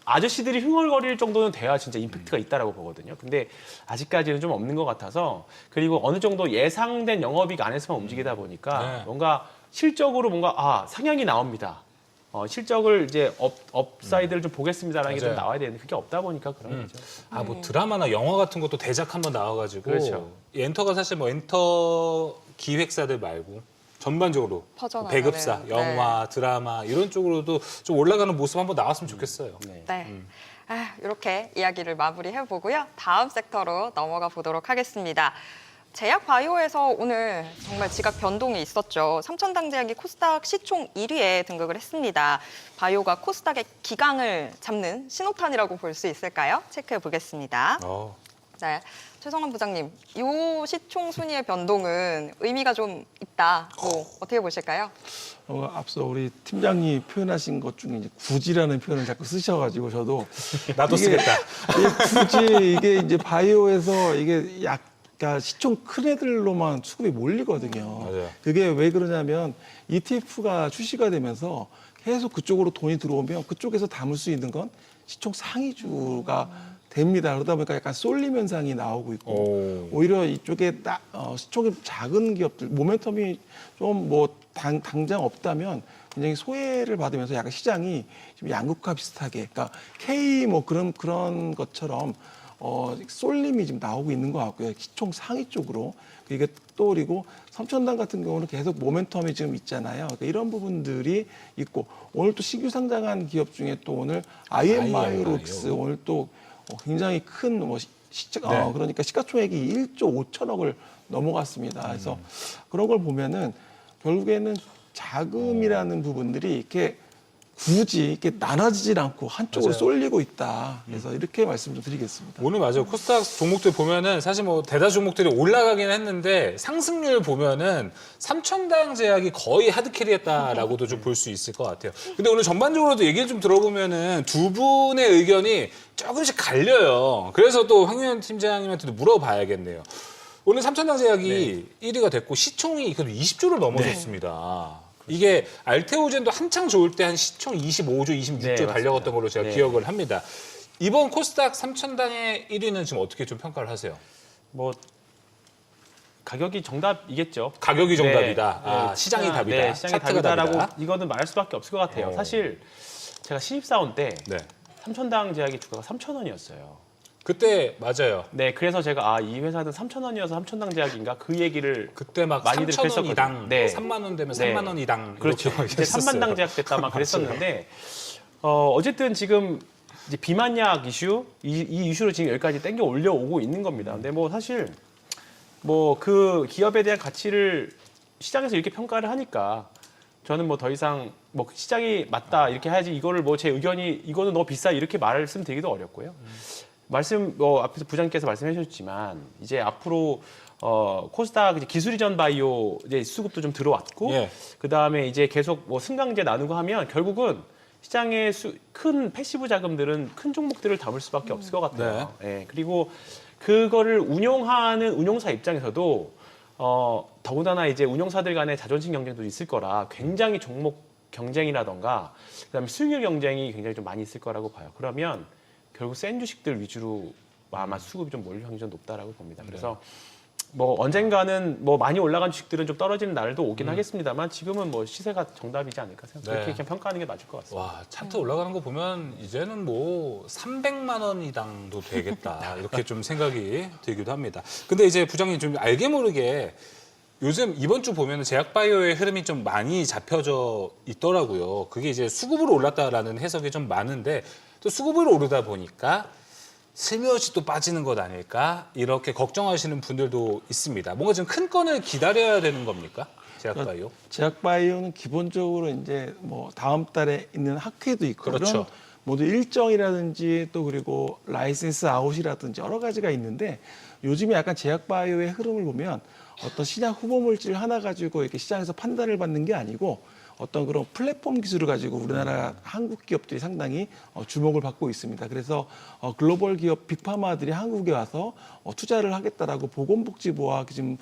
아저씨들이 흥얼거릴 정도는 돼야 진짜 임팩트가 있다라고 보거든요. 근데 아직까지는 좀 없는 것 같아서 그리고 어느 정도 예상된 영업이익 안에서만 움직이다 보니까 네. 뭔가 실적으로 뭔가 상향이 나옵니다. 실적을 이제 업사이드를 좀 보겠습니다라는 게 좀 맞아요. 나와야 되는데 그게 없다 보니까 그런 거죠. 뭐 드라마나 영화 같은 것도 대작 한번 나와가지고 그렇죠. 이 엔터가 사실 뭐 엔터 기획사들 말고 전반적으로 퍼져나가는, 배급사, 네. 영화, 드라마 이런 쪽으로도 좀 올라가는 모습 한번 나왔으면 좋겠어요. 네. 네. 이렇게 이야기를 마무리해 보고요. 다음 섹터로 넘어가 보도록 하겠습니다. 제약 바이오에서 오늘 정말 지각 변동이 있었죠. 삼천당 제약이 코스닥 시총 1위에 등극을 했습니다. 바이오가 코스닥의 기강을 잡는 신호탄이라고 볼 수 있을까요? 체크해 보겠습니다. 네, 최성환 부장님, 이 시총 순위의 변동은 의미가 좀 있다. 어떻게 보실까요? 앞서 우리 팀장님 표현하신 것 중에 이제 굳이라는 표현을 자꾸 쓰셔가지고 저도 나도 이게- 쓰겠다. 굳이 이게 이제 바이오에서 이게 약간 시총 큰 애들로만 수급이 몰리거든요. 맞아요. 그게 왜 그러냐면 ETF가 출시가 되면서 계속 그쪽으로 돈이 들어오면 그쪽에서 담을 수 있는 건 시총 상위주가 됩니다. 그러다 보니까 약간 쏠림 현상이 나오고 있고 오히려 이쪽에 시총이 작은 기업들 모멘텀이 좀 뭐 당장 없다면 굉장히 소외를 받으면서 약간 시장이 지금 양극화 비슷하게 그러니까 K 뭐 그런 것처럼 쏠림이 지금 나오고 있는 것 같고요. 시총 상위 쪽으로 이게 또 그리고 삼천당 같은 경우는 계속 모멘텀이 지금 있잖아요. 그러니까 이런 부분들이 있고 오늘 또 신규 상장한 기업 중에 또 오늘 IM바이오록스 오늘 또 굉장히 큰 그러니까 시가총액이 1조 5천억을 넘어갔습니다. 그래서 그런 걸 보면은 결국에는 자금이라는 부분들이 이렇게 굳이 이렇게 나눠지질 않고 한쪽으로 맞아요. 쏠리고 있다. 그래서 이렇게 말씀 좀 드리겠습니다. 오늘 맞아요. 코스닥 종목들 보면은 사실 뭐 대다수 종목들이 올라가긴 했는데 상승률 보면은 삼천당 제약이 거의 하드캐리했다라고도 좀 볼 수 있을 것 같아요. 근데 오늘 전반적으로도 얘기를 좀 들어보면은 두 분의 의견이 조금씩 갈려요. 그래서 또 황윤현 팀장님한테도 물어봐야겠네요. 오늘 삼천당 제약이 1위가 됐고 시총이 그래도 20조를 넘어섰습니다. 이게 알테오젠도 한창 좋을 때 한 시총 25조, 26조 네, 달려갔던 맞습니다. 걸로 제가 네. 기억을 합니다. 이번 코스닥 삼천당의 1위는 지금 어떻게 좀 평가를 하세요? 뭐 가격이 정답이겠죠. 가격이 정답이다. 네. 시장이 답이다. 네, 시장이 차트가 답이다라고 답이다. 이거는 말할 수밖에 없을 것 같아요. 사실 제가 신입사원 때 네. 삼천당 제약의 주가가 3,000원이었어요. 그때 맞아요. 네, 그래서 제가 이 회사는 3,000원이어서 삼천당 제약인가 그 얘기를 그때 막 많이들 3,000원 이당, 그랬었거든요. 네. 3만 원 되면 네. 3만 원 이당. 그렇죠. 이제 3만당 제약 됐다 막 그랬었는데 어쨌든 지금 이제 비만약 이슈 이 이슈로 지금 여기까지 땡겨 올려오고 있는 겁니다. 근데 뭐 사실 뭐 그 기업에 대한 가치를 시장에서 이렇게 평가를 하니까 저는 뭐 더 이상 뭐 시장이 맞다 이렇게 해야지 이거를 뭐 제 의견이 이거는 너무 비싸 이렇게 말씀드리기도 어렵고요. 앞에서 부장님께서 말씀해 주셨지만 이제 앞으로 코스닥 이제 기술이전 바이오 이제 수급도 좀 들어왔고 예. 그다음에 이제 계속 뭐 승강제 나누고 하면 결국은 시장의 큰 패시브 자금들은 큰 종목들을 담을 수밖에 없을 것 같아요. 예, 그리고 그거를 운용하는 운용사 입장에서도 더군다나 이제 운용사들 간의 자존심 경쟁도 있을 거라 굉장히 종목 경쟁이라던가 그다음에 수익률 경쟁이 굉장히 좀 많이 있을 거라고 봐요. 그러면 결국 센 주식들 위주로 아마 수급이 좀 몰릴 확률이 좀 높다라고 봅니다. 그래서 뭐 언젠가는 뭐 많이 올라간 주식들은 좀 떨어지는 날도 오긴 하겠습니다만 지금은 뭐 시세가 정답이지 않을까 생각해요. 네. 그렇게 그냥 평가하는 게 맞을 것 같습니다. 와, 차트 올라가는 거 보면 이제는 뭐 300만 원 이상도 되겠다. 이렇게 좀 생각이 들기도 합니다. 근데 이제 부장님 좀 알게 모르게 요즘 이번 주 보면 제약바이오의 흐름이 좀 많이 잡혀져 있더라고요. 그게 이제 수급으로 올랐다라는 해석이 좀 많은데 또 수급으로 오르다 보니까 슬며시 또 빠지는 것 아닐까 이렇게 걱정하시는 분들도 있습니다. 뭔가 좀 큰 건을 기다려야 되는 겁니까? 제약바이오? 제약바이오는 기본적으로 이제 뭐 다음 달에 있는 학회도 있고 그렇죠. 그런 모두 일정이라든지 또 그리고 라이센스 아웃이라든지 여러 가지가 있는데 요즘에 약간 제약바이오의 흐름을 보면 어떤 신약 후보 물질 하나 가지고 이렇게 시장에서 판단을 받는 게 아니고 어떤 그런 플랫폼 기술을 가지고 우리나라 한국 기업들이 상당히 주목을 받고 있습니다. 그래서 글로벌 기업 빅파마들이 한국에 와서 투자를 하겠다라고 보건복지부와 지금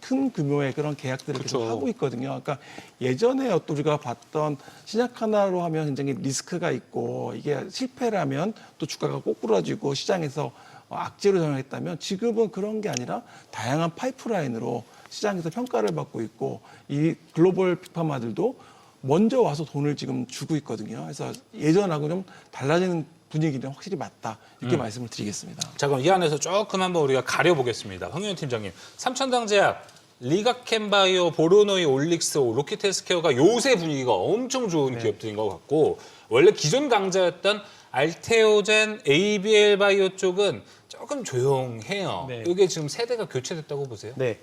큰 규모의 그런 계약들을 계속 그렇죠. 하고 있거든요. 그러니까 예전에 어떤 우리가 봤던 신약 하나로 하면 굉장히 리스크가 있고 이게 실패라면 또 주가가 꼬꾸라지고 시장에서 악재로 작용했다면 지금은 그런 게 아니라 다양한 파이프라인으로 시장에서 평가를 받고 있고 이 글로벌 빅파마들도 먼저 와서 돈을 지금 주고 있거든요. 그래서 예전하고 좀 달라지는 분위기는 확실히 맞다. 이렇게 말씀을 드리겠습니다. 자, 그럼 이 안에서 조금 한번 우리가 가려보겠습니다. 황윤 팀장님, 삼천당제약, 리가켄바이오, 보로노이, 올릭스, 로키텔스케어가 요새 분위기가 엄청 좋은 기업들인 것 같고 원래 기존 강자였던 알테오젠, ABL 바이오 쪽은 조금 조용해요. 네. 이게 지금 세대가 교체됐다고 보세요? 네.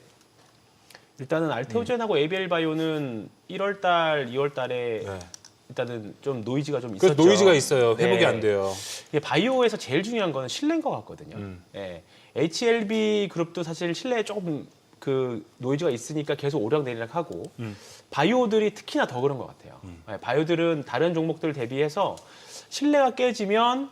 일단은 알테오젠하고 ABL 바이오는 1월 달, 2월 달에 네. 일단은 좀 노이즈가 좀 그 있었죠. 노이즈가 있어요. 회복이 네. 안 돼요. 이게 바이오에서 제일 중요한 거는 신뢰인 것 같거든요. 예. HLB 그룹도 사실 신뢰에 조금 그 노이즈가 있으니까 계속 오락내리락 하고 바이오들이 특히나 더 그런 것 같아요. 예, 바이오들은 다른 종목들 대비해서 신뢰가 깨지면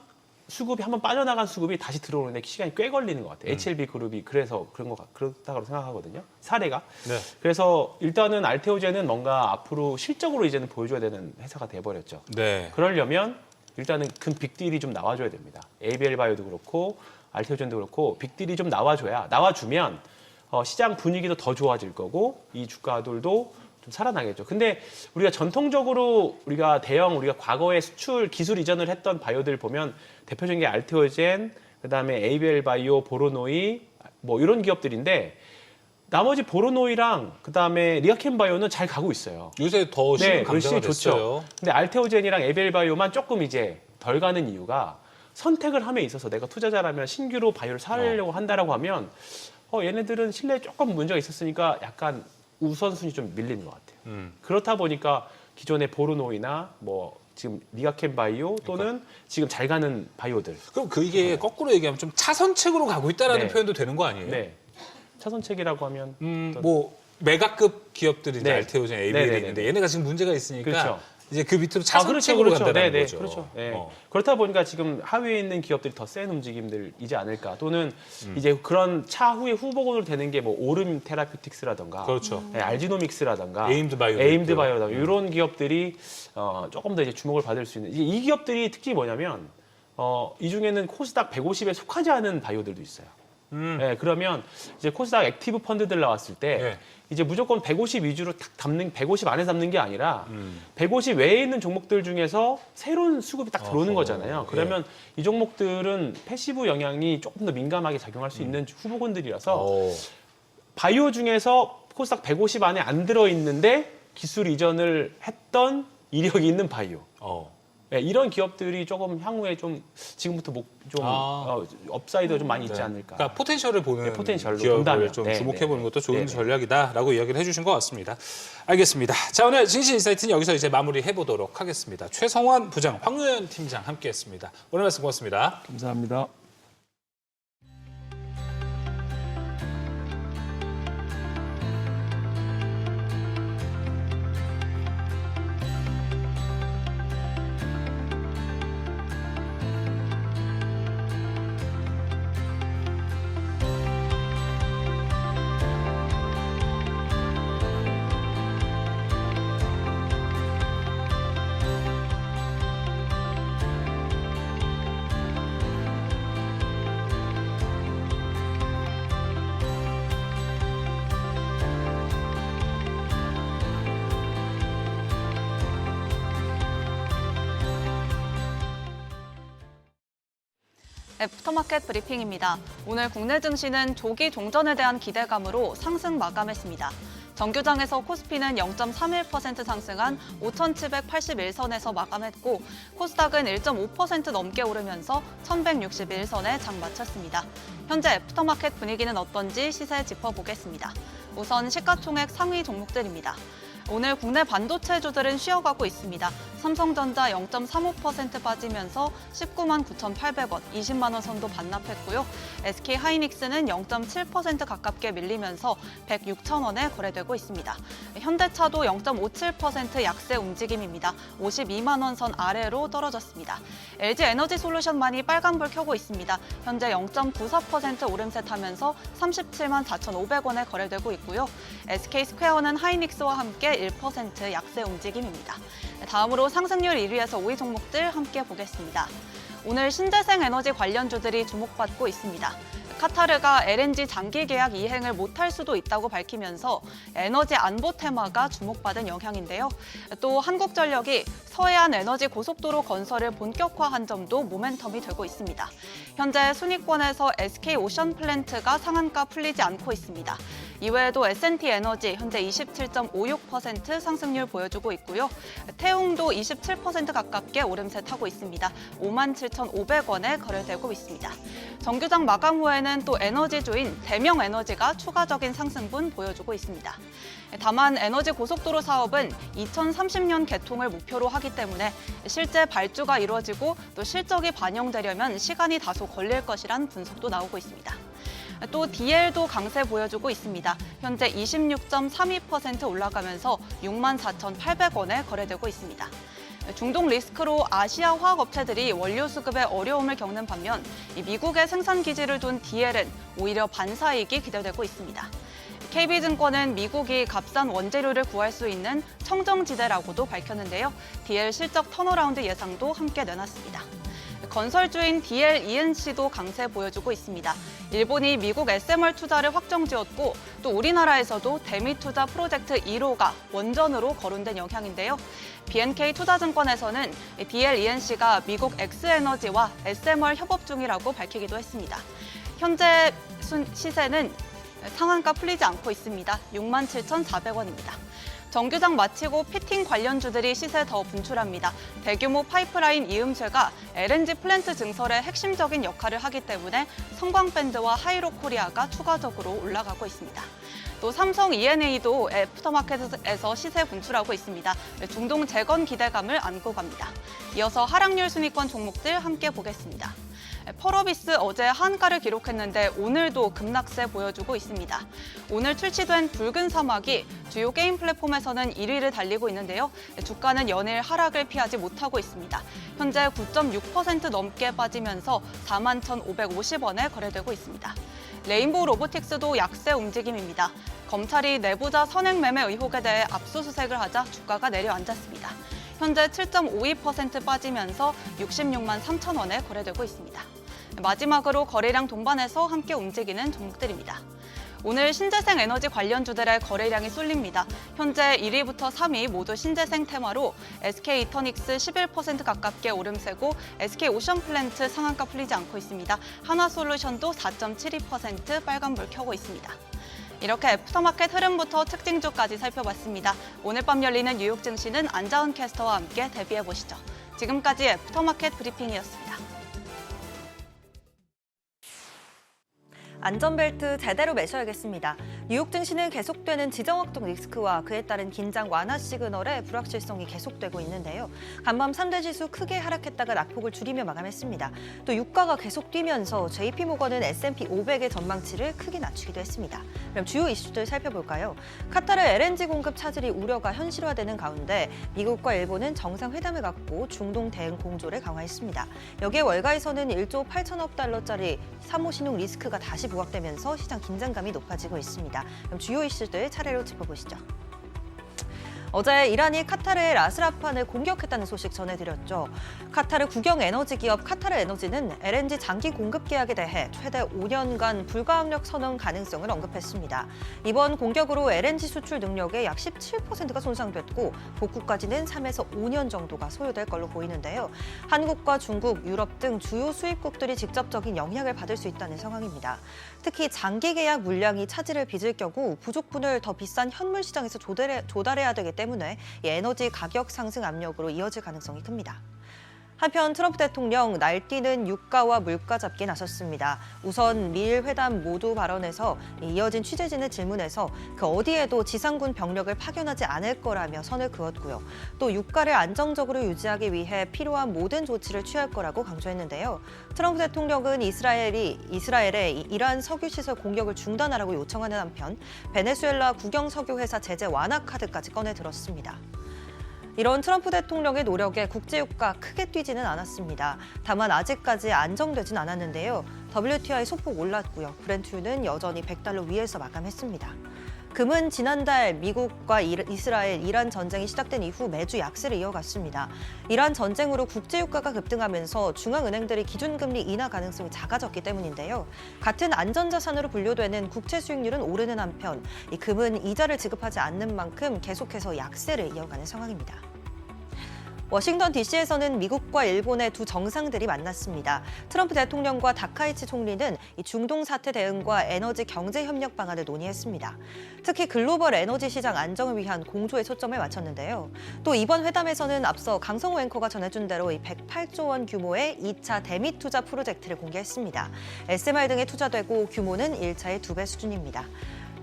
수급이 한번 빠져나간 수급이 다시 들어오는데 시간이 꽤 걸리는 것 같아요. HLB 그룹이 그래서 그렇다고 생각하거든요. 사례가. 네. 그래서 일단은 알테오젠은 뭔가 앞으로 실적으로 이제는 보여줘야 되는 회사가 돼버렸죠. 네. 그러려면 일단은 큰 빅딜이 좀 나와줘야 됩니다. ABL 바이오도 그렇고 알테오젠도 그렇고 빅딜이 좀 나와주면 시장 분위기도 더 좋아질 거고 이 주가들도 좀 살아나겠죠. 근데 우리가 전통적으로 우리가 과거에 수출 기술 이전을 했던 바이오들 보면 대표적인 게 알테오젠, 그다음에 ABL 바이오, 보로노이 뭐 이런 기업들인데 나머지 보로노이랑 그다음에 리가켄 바이오는 잘 가고 있어요. 요새 더 시장 강자가 열심히 됐어요. 좋죠. 근데 알테오젠이랑 ABL 바이오만 조금 이제 덜 가는 이유가 선택을 함에 있어서 내가 투자자라면 신규로 바이오를 사려고 한다라고 하면 얘네들은 신뢰에 조금 문제가 있었으니까 약간 우선순위 좀 밀리는 것 같아요. 그렇다 보니까 기존의 보르노이나 뭐 지금 리가켄 바이오 또는 지금 잘 가는 바이오들. 그럼 이게 거꾸로 얘기하면 좀 차선책으로 가고 있다라는 네. 표현도 되는 거 아니에요? 네. 차선책이라고 하면 뭐 메가급 기업들이 이제 네. 알테오젠, ABL이 네네네네. 있는데 얘네가 지금 문제가 있으니까 그렇죠. 이제 그 밑으로 차선책으로 간다는 네, 거죠. 그렇죠. 네. 그렇다 보니까 지금 하위에 있는 기업들이 더 센 움직임들이지 않을까. 또는 이제 그런 차후에 후보군으로 되는 게 뭐 오름 테라피틱스라던가, 그렇죠. 네, 알지노믹스라던가, 에임드 바이오도 에임드 있고요. 바이오라던가 이런 기업들이 조금 더 이제 주목을 받을 수 있는. 이 기업들이 특징이 뭐냐면 이 중에는 코스닥 150에 속하지 않은 바이오들도 있어요. 네, 그러면 이제 코스닥 액티브 펀드들 나왔을 때 네. 이제 무조건 150 위주로 딱 150 안에 담는 게 아니라 150 외에 있는 종목들 중에서 새로운 수급이 딱 들어오는 어허, 거잖아요. 그러면 이 종목들은 패시브 영향이 조금 더 민감하게 작용할 수 있는 후보군들이라서 바이오 중에서 코스닥 150 안에 안 들어있는데 기술 이전을 했던 이력이 있는 바이오. 네, 이런 기업들이 조금 향후에 좀 지금부터 업사이드가 좀 많이 있지 않을까. 그러니까 포텐셜을 보는 네, 포텐셜로 기업을 본다면. 좀 네, 주목해보는 네. 것도 좋은 네, 네. 전략이다라고 이야기를 해주신 것 같습니다. 알겠습니다. 자, 오늘 진실 인사이트는 여기서 이제 마무리해보도록 하겠습니다. 최성환 부장, 황유연 팀장 함께했습니다. 오늘 말씀 고맙습니다. 감사합니다. 애프터마켓 브리핑입니다. 오늘 국내 증시는 조기 종전에 대한 기대감으로 상승 마감했습니다. 정규장에서 코스피는 0.31% 상승한 5,781선에서 마감했고 코스닥은 1.5% 넘게 오르면서 1,161선에 장 마쳤습니다. 현재 애프터마켓 분위기는 어떤지 시세 짚어보겠습니다. 우선 시가총액 상위 종목들입니다. 오늘 국내 반도체주들은 쉬어가고 있습니다. 삼성전자 0.35% 빠지면서 199만 9,800원, 20만 원 선도 반납했고요. SK 하이닉스는 0.7% 가깝게 밀리면서 106,000원에 거래되고 있습니다. 현대차도 0.57% 약세 움직임입니다. 52만 원 선 아래로 떨어졌습니다. LG 에너지 솔루션만이 빨간불 켜고 있습니다. 현재 0.94% 오름세 타면서 37만 4,500원에 거래되고 있고요. SK 스퀘어는 하이닉스와 함께 1% 약세 움직임입니다. 다음으로 상승률 1위에서 5위 종목들 함께 보겠습니다. 오늘 신재생 에너지 관련주들이 주목받고 있습니다. 카타르가 LNG 장기 계약 이행을 못할 수도 있다고 밝히면서 에너지 안보 테마가 주목받은 영향인데요. 또 한국전력이 서해안 에너지 고속도로 건설을 본격화한 점도 모멘텀이 되고 있습니다. 현재 순위권에서 SK 오션 플랜트가 상한가 풀리지 않고 있습니다. 이외에도 S&T 에너지 현재 27.56% 상승률 보여주고 있고요. 태웅도 27% 가깝게 오름세 타고 있습니다. 57,500원에 거래되고 있습니다. 정규장 마감 후에는 또 에너지주인 대명에너지가 추가적인 상승분 보여주고 있습니다. 다만 에너지 고속도로 사업은 2030년 개통을 목표로 하기 때문에 실제 발주가 이루어지고 또 실적이 반영되려면 시간이 다소 걸릴 것이란 분석도 나오고 있습니다. 또 DL도 강세 보여주고 있습니다. 현재 26.32% 올라가면서 64,800원에 거래되고 있습니다. 중동 리스크로 아시아 화학업체들이 원료 수급에 어려움을 겪는 반면 미국의 생산 기지를 둔 DL은 오히려 반사이익이 기대되고 있습니다. KB증권은 미국이 값싼 원재료를 구할 수 있는 청정지대라고도 밝혔는데요. DL 실적 턴어라운드 예상도 함께 내놨습니다. 건설주인 DL ENC도 강세 보여주고 있습니다. 일본이 미국 SMR 투자를 확정지었고 또 우리나라에서도 대미 투자 프로젝트 1호가 원전으로 거론된 영향인데요. BNK 투자증권에서는 DL ENC가 미국 X에너지와 SMR 협업 중이라고 밝히기도 했습니다. 현재 시세는 상한가 풀리지 않고 있습니다. 67,400원입니다. 정규장 마치고 피팅 관련주들이 시세 더 분출합니다. 대규모 파이프라인 이음쇠가 LNG 플랜트 증설에 핵심적인 역할을 하기 때문에 성광밴드와 하이로코리아가 추가적으로 올라가고 있습니다. 또 삼성 E&A도 애프터마켓에서 시세 분출하고 있습니다. 중동 재건 기대감을 안고 갑니다. 이어서 하락률 순위권 종목들 함께 보겠습니다. 펄어비스 어제 한가를 기록했는데 오늘도 급락세 보여주고 있습니다. 오늘 출시된 붉은 사막이 주요 게임 플랫폼에서는 1위를 달리고 있는데요. 주가는 연일 하락을 피하지 못하고 있습니다. 현재 9.6% 넘게 빠지면서 41,550원에 거래되고 있습니다. 레인보우 로보틱스도 약세 움직임입니다. 검찰이 내부자 선행 매매 의혹에 대해 압수수색을 하자 주가가 내려앉았습니다. 현재 7.52% 빠지면서 66만 3천원에 거래되고 있습니다. 마지막으로 거래량 동반해서 함께 움직이는 종목들입니다. 오늘 신재생 에너지 관련주들의 거래량이 쏠립니다. 현재 1위부터 3위 모두 신재생 테마로 SK 이터닉스 11% 가깝게 오름세고 SK 오션 플랜트 상한가 풀리지 않고 있습니다. 한화솔루션도 4.72% 빨간불 켜고 있습니다. 이렇게 애프터마켓 흐름부터 특징주까지 살펴봤습니다. 오늘 밤 열리는 뉴욕 증시는 안자은 캐스터와 함께 대비해보시죠. 지금까지 애프터마켓 브리핑이었습니다. 안전벨트 제대로 매셔야겠습니다. 뉴욕 증시는 계속되는 지정학적 리스크와 그에 따른 긴장 완화 시그널에 불확실성이 계속되고 있는데요. 간밤 3대 지수 크게 하락했다가 낙폭을 줄이며 마감했습니다. 또 유가가 계속 뛰면서 JP모건은 S&P 500의 전망치를 크게 낮추기도 했습니다. 그럼 주요 이슈들 살펴볼까요? 카타르 LNG 공급 차질이 우려가 현실화되는 가운데 미국과 일본은 정상회담을 갖고 중동 대응 공조를 강화했습니다. 여기에 월가에서는 1조 8천억 달러짜리 사모신용 리스크가 다시 부각되면서 시장 긴장감이 높아지고 있습니다. 그럼 주요 이슈들 차례로 짚어보시죠. 어제 이란이 카타르의 라스라판을 공격했다는 소식 전해드렸죠. 카타르 국영 에너지 기업 카타르 에너지는 LNG 장기 공급 계약에 대해 최대 5년간 불가항력 선언 가능성을 언급했습니다. 이번 공격으로 LNG 수출 능력의 약 17%가 손상됐고 복구까지는 3에서 5년 정도가 소요될 걸로 보이는데요. 한국과 중국, 유럽 등 주요 수입국들이 직접적인 영향을 받을 수 있다는 상황입니다. 특히 장기 계약 물량이 차질을 빚을 경우 부족분을 더 비싼 현물 시장에서 조달해야 되기 때문에 이 에너지 가격 상승 압력으로 이어질 가능성이 큽니다. 한편 트럼프 대통령 날뛰는 유가와 물가 잡기에 나섰습니다. 우선 미일 회담 모두 발언에서 이어진 취재진의 질문에서 그 어디에도 지상군 병력을 파견하지 않을 거라며 선을 그었고요. 또 유가를 안정적으로 유지하기 위해 필요한 모든 조치를 취할 거라고 강조했는데요. 트럼프 대통령은 이스라엘의 이란 석유시설 공격을 중단하라고 요청하는 한편 베네수엘라 국영 석유회사 제재 완화 카드까지 꺼내 들었습니다. 이런 트럼프 대통령의 노력에 국제유가 크게 뛰지는 않았습니다. 다만 아직까지 안정되진 않았는데요. WTI 소폭 올랐고요. 브렌트유는 여전히 $100 위에서 마감했습니다. 금은 지난달 미국과 이스라엘, 이란 전쟁이 시작된 이후 매주 약세를 이어갔습니다. 이란 전쟁으로 국제유가가 급등하면서 중앙은행들이 기준금리 인하 가능성이 작아졌기 때문인데요. 같은 안전자산으로 분류되는 국채 수익률은 오르는 한편 이 금은 이자를 지급하지 않는 만큼 계속해서 약세를 이어가는 상황입니다. 워싱턴 DC에서는 미국과 일본의 두 정상들이 만났습니다. 트럼프 대통령과 다카이치 총리는 이 중동 사태 대응과 에너지 경제 협력 방안을 논의했습니다. 특히 글로벌 에너지 시장 안정을 위한 공조에 초점을 맞췄는데요. 또 이번 회담에서는 앞서 강성호 앵커가 전해준 대로 이 108조 원 규모의 2차 대미 투자 프로젝트를 공개했습니다. SMR 등에 투자되고 규모는 1차의 2배 수준입니다.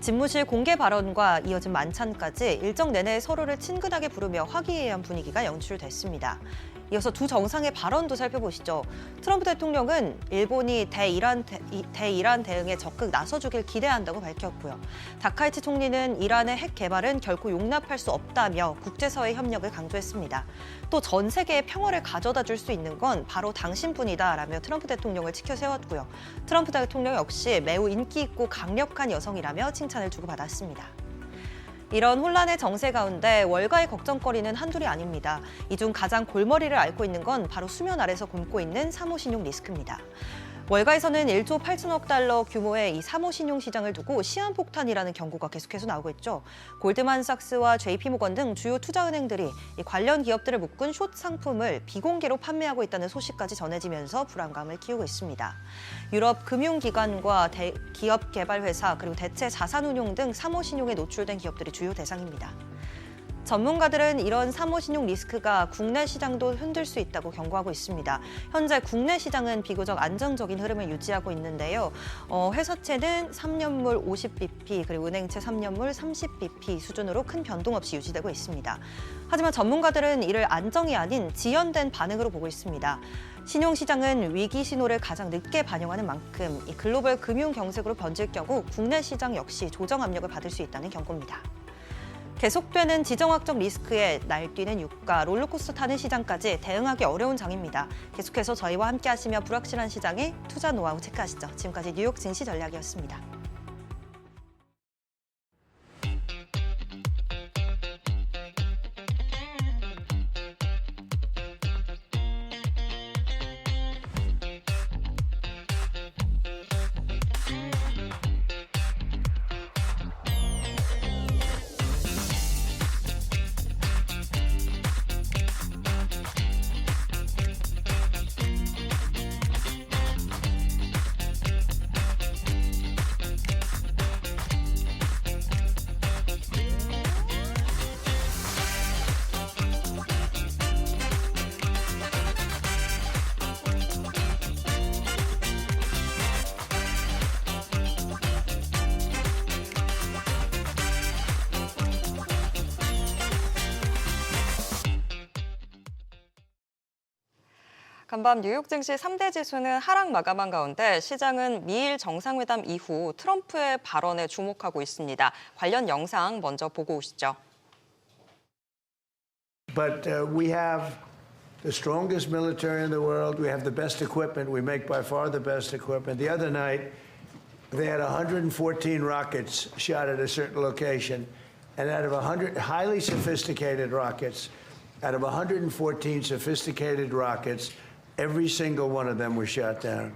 집무실 공개 발언과 이어진 만찬까지 일정 내내 서로를 친근하게 부르며 화기애애한 분위기가 연출됐습니다. 이어서 두 정상의 발언도 살펴보시죠. 트럼프 대통령은 일본이 대이란 대응에 적극 나서주길 기대한다고 밝혔고요. 다카이치 총리는 이란의 핵 개발은 결코 용납할 수 없다며 국제사회 협력을 강조했습니다. 또 전 세계의 평화를 가져다 줄 수 있는 건 바로 당신뿐이다라며 트럼프 대통령을 치켜 세웠고요. 트럼프 대통령 역시 매우 인기 있고 강력한 여성이라며 칭찬을 주고받았습니다. 이런 혼란의 정세 가운데 월가의 걱정거리는 한둘이 아닙니다. 이 중 가장 골머리를 앓고 있는 건 바로 수면 아래서 굶고 있는 사모신용 리스크입니다. 월가에서는 1조 8천억 달러 규모의 이 사모신용 시장을 두고 시한폭탄이라는 경고가 계속해서 나오고 있죠. 골드만삭스와 JP모건 등 주요 투자은행들이 이 관련 기업들을 묶은 숏 상품을 비공개로 판매하고 있다는 소식까지 전해지면서 불안감을 키우고 있습니다. 유럽 금융기관과 기업 개발회사 그리고 대체 자산운용 등 사모신용에 노출된 기업들이 주요 대상입니다. 전문가들은 이런 사모신용 리스크가 국내 시장도 흔들 수 있다고 경고하고 있습니다. 현재 국내 시장은 비교적 안정적인 흐름을 유지하고 있는데요. 회사채는 3년물 50bp 그리고 은행채 3년물 30bp 수준으로 큰 변동 없이 유지되고 있습니다. 하지만 전문가들은 이를 안정이 아닌 지연된 반응으로 보고 있습니다. 신용시장은 위기 신호를 가장 늦게 반영하는 만큼 이 글로벌 금융 경색으로 번질 경우 국내 시장 역시 조정 압력을 받을 수 있다는 경고입니다. 계속되는 지정학적 리스크에 날뛰는 유가, 롤러코스터 타는 시장까지 대응하기 어려운 장입니다. 계속해서 저희와 함께 하시며 불확실한 시장의 투자 노하우 체크하시죠. 지금까지 뉴욕 증시 전략이었습니다. 간밤 뉴욕 증시 3대 지수는 하락 마감한 가운데 시장은 미일 정상회담 이후 트럼프의 발언에 주목하고 있습니다. 관련 영상 먼저 보고 오시죠. But we have the strongest military in the world. We have the best equipment. We make by far the best equipment. The other night, they had 114 rockets shot at a certain location, And out of 100 highly sophisticated rockets, out of 114 sophisticated rockets, every single one of them was shot down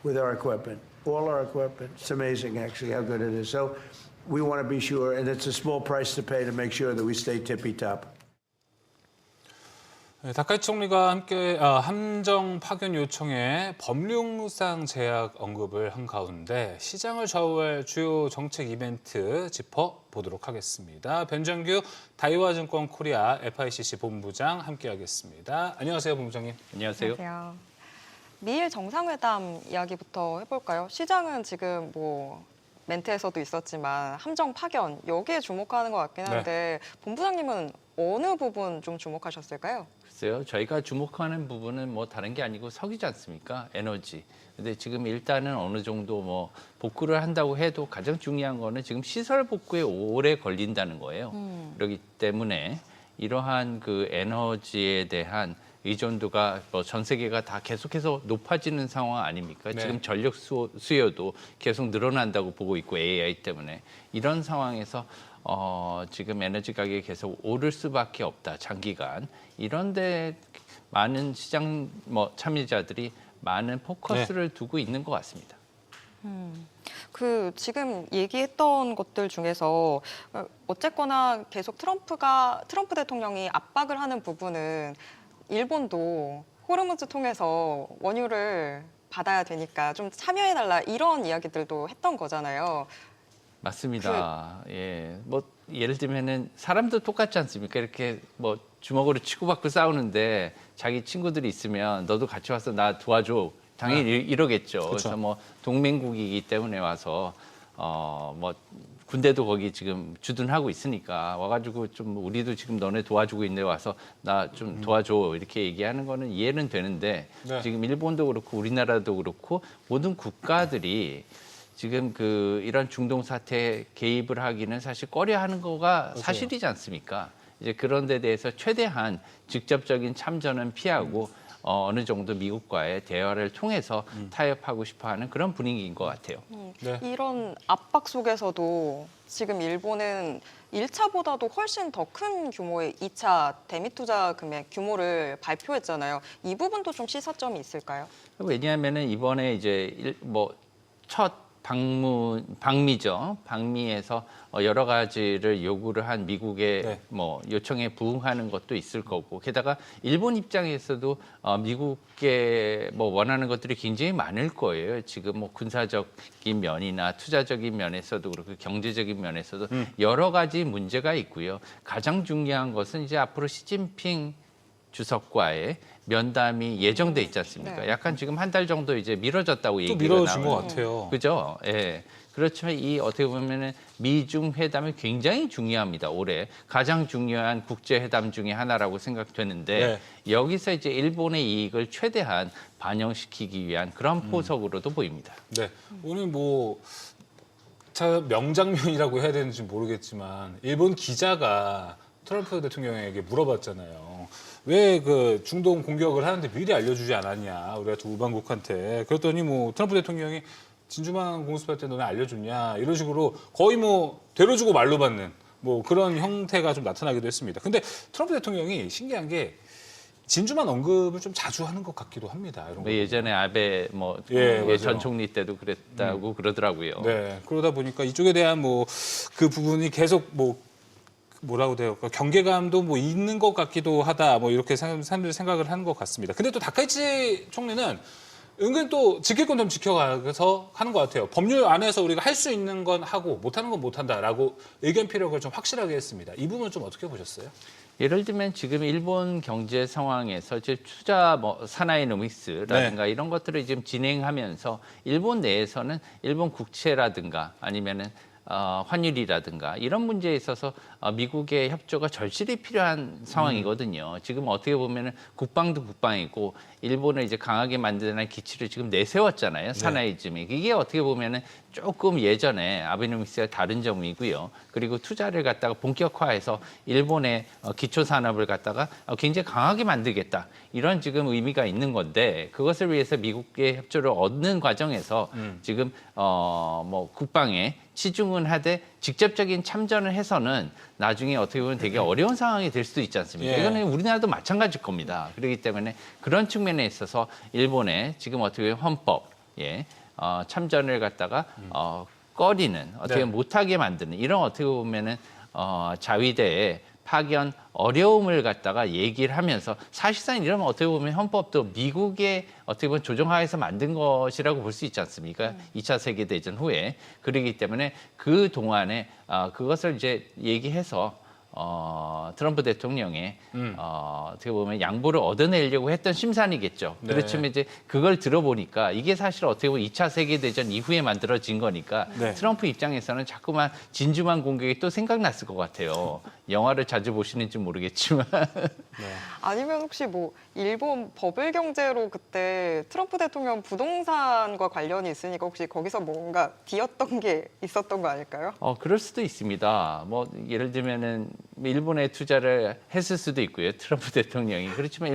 with our equipment. All our equipment. It's amazing, actually, how good it is. So we want to be sure, and it's a small price to pay to make sure that we stay tippy-top. 네, 다카이치 총리가 함께 함정 파견 요청에 법률상 제약 언급을 한 가운데 시장을 좌우할 주요 정책 이벤트 짚어보도록 하겠습니다. 변정규 다이와증권 코리아 FICC 본부장 함께하겠습니다. 안녕하세요, 본부장님. 안녕하세요. 안녕하세요. 미일 정상회담 이야기부터 해볼까요? 시장은 지금 뭐 멘트에서도 있었지만 함정 파견 여기에 주목하는 것 같긴 한데 본부장님은 어느 부분 좀 주목하셨을까요? 글쎄요. 저희가 주목하는 부분은 뭐 다른 게 아니고 석이지 않습니까? 에너지. 근데 지금 일단은 어느 정도 뭐 복구를 한다고 해도 가장 중요한 거는 지금 시설 복구에 오래 걸린다는 거예요. 그렇기 때문에 이러한 그 에너지에 대한 의존도가 뭐 전 세계가 다 계속해서 높아지는 상황 아닙니까? 네. 지금 전력 수요도 계속 늘어난다고 보고 있고 AI 때문에 이런 상황에서 지금 에너지 가격이 계속 오를 수밖에 없다. 장기간 이런데 많은 시장 뭐 참여자들이 많은 포커스를 두고 있는 것 같습니다. 그 지금 얘기했던 것들 중에서 어쨌거나 계속 트럼프 대통령이 압박을 하는 부분은 일본도 호르무즈 통해서 원유를 받아야 되니까 좀 참여해달라 이런 이야기들도 했던 거잖아요. 맞습니다. 예, 뭐 예를 들면은 사람도 똑같지 않습니까? 이렇게 뭐 주먹으로 치고받고 싸우는데 자기 친구들이 있으면 너도 같이 와서 나 도와줘. 당연히 이러겠죠. 그래서 뭐 동맹국이기 때문에 와서 뭐 군대도 거기 지금 주둔하고 있으니까 와가지고 좀 우리도 지금 너네 도와주고 있는데 와서 나 좀 도와줘 이렇게 얘기하는 거는 이해는 되는데 네. 지금 일본도 그렇고 우리나라도 그렇고 모든 국가들이 지금 그 이런 중동 사태에 개입을 하기는 사실 꺼려하는 거가 사실이지 않습니까? 이제 그런 데 대해서 최대한 직접적인 참전은 피하고 어느 정도 미국과의 대화를 통해서 타협하고 싶어하는 그런 분위기인 것 같아요. 네. 이런 압박 속에서도 지금 일본은 1차보다도 훨씬 더 큰 규모의 2차 대미 투자 금액 규모를 발표했잖아요. 이 부분도 좀 시사점이 있을까요? 왜냐하면은 이번에 이제 첫 방미죠. 방미에서 여러 가지를 요구를 한 미국의 네. 뭐 요청에 부응하는 것도 있을 거고, 게다가 일본 입장에서도 미국의 뭐 원하는 것들이 굉장히 많을 거예요. 지금 뭐 군사적인 면이나 투자적인 면에서도 그렇고 경제적인 면에서도 여러 가지 문제가 있고요. 가장 중요한 것은 이제 앞으로 시진핑 주석과의 면담이 예정돼 있지 않습니까? 네. 약간 지금 한 달 정도 이제 미뤄졌다고 또 얘기가 미뤄진 것 나오는 같아요. 그죠? 예. 그렇지만 이 어떻게 보면은 미중 회담이 굉장히 중요합니다. 올해 가장 중요한 국제 회담 중에 하나라고 생각되는데 여기서 이제 일본의 이익을 최대한 반영시키기 위한 그런 포석으로도 보입니다. 네. 오늘 뭐 명장면이라고 해야 되는지 모르겠지만 일본 기자가 트럼프 대통령에게 물어봤잖아요. 왜 그 중동 공격을 하는데 미리 알려주지 않았냐, 우리 같은 우방국한테. 그랬더니 뭐 트럼프 대통령이 진주만 공습할 때 너네 알려줬냐, 이런 식으로 거의 뭐 되려주고 말로 받는 뭐 그런 형태가 좀 나타나기도 했습니다. 근데 트럼프 대통령이 신기한 게 진주만 언급을 좀 자주 하는 것 같기도 합니다. 이런 거. 예전에 아베 맞아요. 전 총리 때도 그랬다고 그러더라고요. 네. 그러다 보니까 이쪽에 대한 뭐 그 부분이 계속 뭐라고 돼요? 경계감도 뭐 있는 것 같기도 하다. 뭐 이렇게 사람들이 생각을 하는 것 같습니다. 근데 또 다카이치 총리는 은근 또 지킬 건 좀 지켜가서 하는 것 같아요. 법률 안에서 우리가 할 수 있는 건 하고 못하는 건 못한다라고 의견 피력을 좀 확실하게 했습니다. 이 부분은 좀 어떻게 보셨어요? 예를 들면 지금 일본 경제 상황에서 이제 투자 사나이노믹스라든가 이런 것들을 지금 진행하면서 일본 내에서는 일본 국채라든가 아니면은 환율이라든가 이런 문제에 있어서 미국의 협조가 절실히 필요한 상황이거든요. 지금 어떻게 보면은 국방도 국방이고 일본을 이제 강하게 만드는 기치를 지금 내세웠잖아요. 사나이즘이. 이게 어떻게 보면은 조금 예전에 아베노믹스와 다른 점이고요. 그리고 투자를 갖다가 본격화해서 일본의 기초 산업을 갖다가 굉장히 강하게 만들겠다. 이런 지금 의미가 있는 건데 그것을 위해서 미국의 협조를 얻는 과정에서 지금 국방에 시중은 하되 직접적인 참전을 해서는 나중에 어떻게 보면 되게 어려운 상황이 될 수도 있지 않습니까? 예. 이거는 우리나라도 마찬가지일 겁니다. 그렇기 때문에 그런 측면에 있어서 일본의 지금 어떻게 보면 헌법, 참전을 갖다가 꺼리는 어떻게 네. 못하게 만드는 이런 어떻게 보면은 자위대의 파견 어려움을 갖다가 얘기를 하면서 사실상 이러면 어떻게 보면 헌법도 미국의 어떻게 보면 조정하에서 만든 것이라고 볼 수 있지 않습니까? 2차 세계대전 후에. 그러기 때문에 그 동안에 그것을 이제 얘기해서 트럼프 대통령의 어떻게 보면 양보를 얻어내려고 했던 심산이겠죠. 네. 그렇지만 이제 그걸 들어보니까 이게 사실 어떻게 보면 2차 세계대전 이후에 만들어진 거니까 네. 트럼프 입장에서는 자꾸만 진주만 공격이 또 생각났을 것 같아요. 영화를 자주 보시는지 모르겠지만. 아니면 혹시 뭐 일본 버블 경제로 그때 트럼프 대통령 부동산과 관련이 있으니까 혹시 거기서 뭔가 뒤었던 게 있었던 거 아닐까요? 그럴 수도 있습니다. 뭐 예를 들면은 일본에 투자를 했을 수도 있고요. 트럼프 대통령이. 그렇지만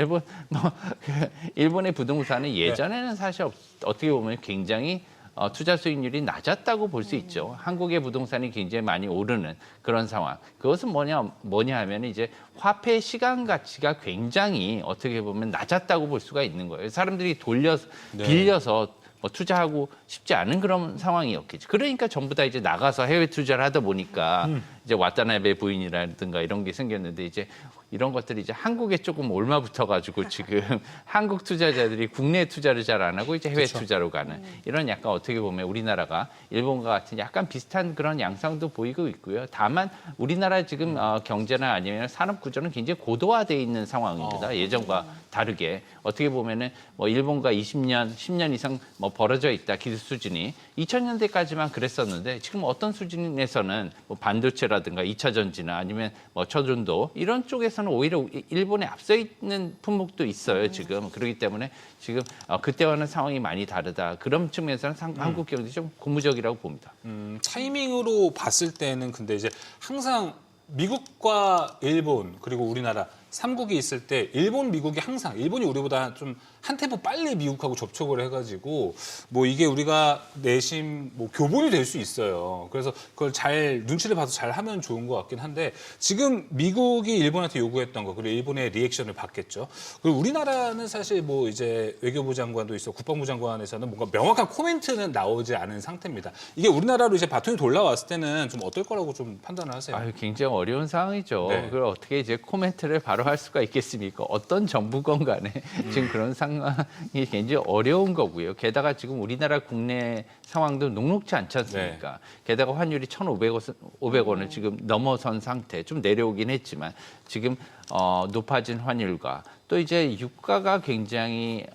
일본의 부동산은 예전에는 사실 어떻게 보면 굉장히 투자 수익률이 낮았다고 볼 수 있죠. 한국의 부동산이 굉장히 많이 오르는 그런 상황. 그것은 뭐냐 하면 이제 화폐 시간 가치가 굉장히 어떻게 보면 낮았다고 볼 수가 있는 거예요. 사람들이 빌려서 투자하고 싶지 않은 그런 상황이었겠죠. 그러니까 전부 다 이제 나가서 해외 투자를 하다 보니까 이제 와타나베 부인이라든가 이런 게 생겼는데 이제 이런 것들이 이제 한국에 조금 올마붙어가지고 지금 한국 투자자들이 국내 투자를 잘 안 하고 이제 해외 투자로 가는 이런 약간 어떻게 보면 우리나라가 일본과 같은 약간 비슷한 그런 양상도 보이고 있고요. 다만 우리나라 지금 경제나 아니면 산업 구조는 굉장히 고도화되어 있는 상황입니다. 예전과 다르게 어떻게 보면은 뭐 일본과 20년, 10년 이상 뭐 벌어져 있다 기술 수준이 2000년대까지만 그랬었는데 지금 어떤 수준에서는 뭐 반도체라든가 2차 전지나 아니면 뭐 저전도 이런 쪽에서는 오히려 일본에 앞서 있는 품목도 있어요 지금. 그렇기 때문에 지금 그때와는 상황이 많이 다르다. 그런 측면에서는 한국 경제 좀 고무적이라고 봅니다. 타이밍으로 봤을 때는 근데 이제 항상 미국과 일본 그리고 우리나라 3국이 있을 때 일본, 미국이 항상 일본이 우리보다 좀 한 템포 빨리 미국하고 접촉을 해가지고 뭐 이게 우리가 내심 뭐 교본이 될 수 있어요. 그래서 그걸 잘 눈치를 봐서 잘 하면 좋은 것 같긴 한데 지금 미국이 일본한테 요구했던 거 그리고 일본의 리액션을 받겠죠. 그리고 우리나라는 사실 뭐 이제 외교부 장관도 있어 국방부 장관에서는 뭔가 명확한 코멘트는 나오지 않은 상태입니다. 이게 우리나라로 이제 바통이 돌아왔을 때는 좀 어떨 거라고 좀 판단을 하세요? 굉장히 어려운 상황이죠. 네. 그걸 어떻게 이제 코멘트를 바로 할 수가 있겠습니까? 어떤 정부건 간에 지금 그런 상황이 굉장히 어려운 거고요. 게다가 지금 우리나라 국내 상황도 녹록지 않지 않습니까? 네. 게다가 환율이 1,500원을 지금 넘어선 상태, 좀 내려오긴 했지만 지금 높아진 환율과 또 이제 유가가 굉장히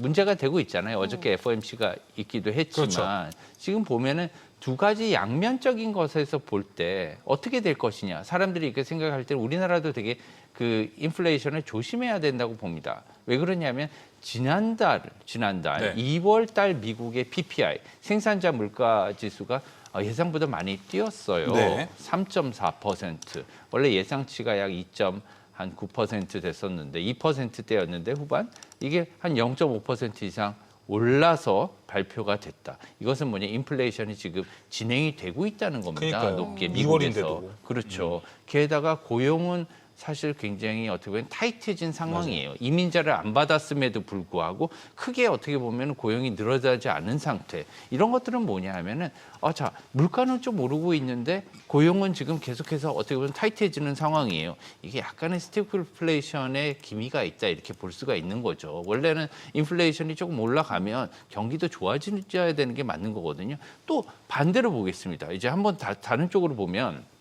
문제가 되고 있잖아요. 어저께 FOMC가 있기도 했지만 그렇죠. 지금 보면은 두 가지 양면적인 것에서 볼 때 어떻게 될 것이냐. 사람들이 이렇게 생각할 때 우리나라도 되게 그 인플레이션을 조심해야 된다고 봅니다. 왜 그러냐면 지난달 네. 2월 달 미국의 PPI 생산자 물가 지수가 예상보다 많이 뛰었어요. 네. 3.4%. 원래 예상치가 약 2.9% 됐었는데 2%대였는데 후반 이게 한 0.5% 이상 올라서 발표가 됐다. 이것은 뭐냐? 인플레이션이 지금 진행이 되고 있다는 겁니다. 그러니까요. 높게 미국에서. 2월인데도. 그렇죠. 게다가 고용은 사실 굉장히 어떻게 보면 타이트해진 상황이에요. 이민자를 안 받았음에도 불구하고 크게 어떻게 보면 고용이 늘어나지 않은 상태. 이런 것들은 뭐냐 하면은 자, 물가는 좀 오르고 있는데 고용은 지금 계속해서 어떻게 보면 타이트해지는 상황이에요. 이게 약간의 스태그플레이션의 기미가 있다 이렇게 볼 수가 있는 거죠. 원래는 인플레이션이 조금 올라가면 경기도 좋아져야 되는 게 맞는 거거든요. 또 반대로 보겠습니다. 이제 한번 다른 쪽으로 보면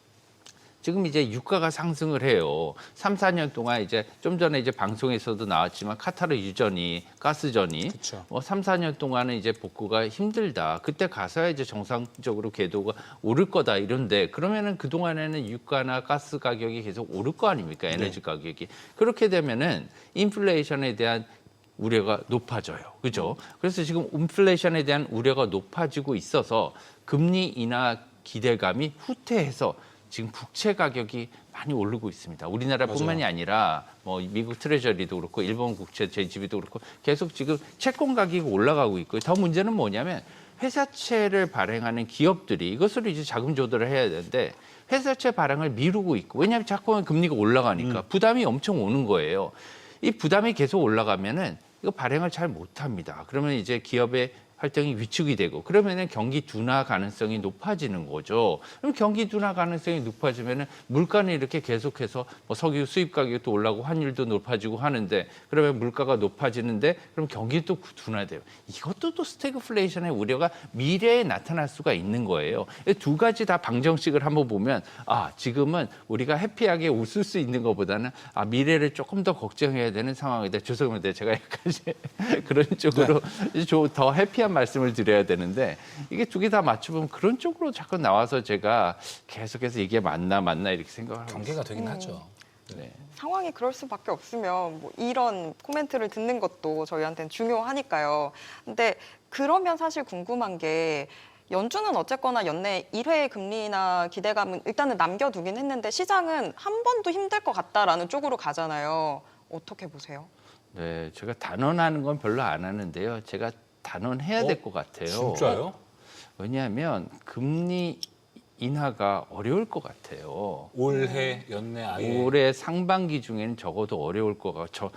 지금 이제 유가가 상승을 해요. 3, 4년 동안 이제 좀 전에 이제 방송에서도 나왔지만 카타르 유전이, 가스전이 그쵸. 뭐 3, 4년 동안은 이제 복구가 힘들다. 그때 가서야 이제 정상적으로 궤도가 오를 거다 이런데 그러면은 그동안에는 유가나 가스 가격이 계속 오를 거 아닙니까? 에너지 가격이. 그렇게 되면은 인플레이션에 대한 우려가 높아져요. 그죠? 그래서 지금 인플레이션에 대한 우려가 높아지고 있어서 금리 인하 기대감이 후퇴해서 지금 국채 가격이 많이 오르고 있습니다. 우리나라뿐만이 아니라 뭐 미국 트레저리도 그렇고 일본 국채 JGB도 그렇고 계속 지금 채권 가격이 올라가고 있고 더 문제는 뭐냐면 회사채를 발행하는 기업들이 이것으로 이제 자금 조달을 해야 되는데 회사채 발행을 미루고 있고 왜냐하면 자꾸 금리가 올라가니까 부담이 엄청 오는 거예요. 이 부담이 계속 올라가면은 이거 발행을 잘 못합니다. 그러면 이제 기업의 활동이 위축이 되고 그러면은 경기 둔화 가능성이 높아지는 거죠. 그럼 경기 둔화 가능성이 높아지면은 물가는 이렇게 계속해서 뭐 석유 수입 가격도 올라가고 환율도 높아지고 하는데 그러면 물가가 높아지는데 그럼 경기 또 둔화돼요. 이것도 또 스태그플레이션의 우려가 미래에 나타날 수가 있는 거예요. 두 가지 다 방정식을 한번 보면 아 지금은 우리가 해피하게 웃을 수 있는 것보다는 아 미래를 조금 더 걱정해야 되는 상황이다. 죄송합니다. 제가 약간 그런 쪽으로 더 해피한 말씀을 드려야 되는데 이게 두 개 다 맞춰보면 그런 쪽으로 자꾸 나와서 제가 계속해서 이게 맞나 이렇게 생각을 하고 경계가 되긴 하죠. 네. 상황이 그럴 수밖에 없으면 뭐 이런 코멘트를 듣는 것도 저희한테는 중요하니까요. 근데 그러면 사실 궁금한 게 연준은 어쨌거나 연내 1회 금리나 기대감은 일단은 남겨두긴 했는데 시장은 한 번도 힘들 것 같다라는 쪽으로 가잖아요. 어떻게 보세요? 네, 제가 단언하는 건 별로 안 하는데요. 제가 단언해야 될 것 같아요. 진짜요? 왜냐하면 금리 인하가 어려울 것 같아요. 올해 연내 아예 올해 상반기 중에는 적어도 어려울 것 같아요.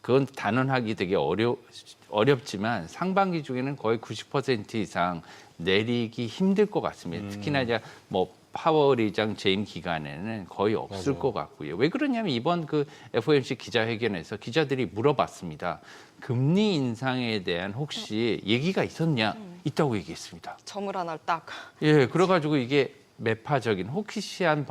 그건 단언하기 되게 어렵지만 상반기 중에는 거의 90% 이상 내리기 힘들 것 같습니다. 특히나 이제 뭐 파월 의장 재임 기간에는 거의 없을 맞아요. 것 같고요. 왜 그러냐면 이번 그 FOMC 기자회견에서 기자들이 물어봤습니다. 금리 인상에 대한 혹시 얘기가 있었냐? 있다고 얘기했습니다. 점을 하나 딱. 예, 그래가지고 이게 매파적인 호키시한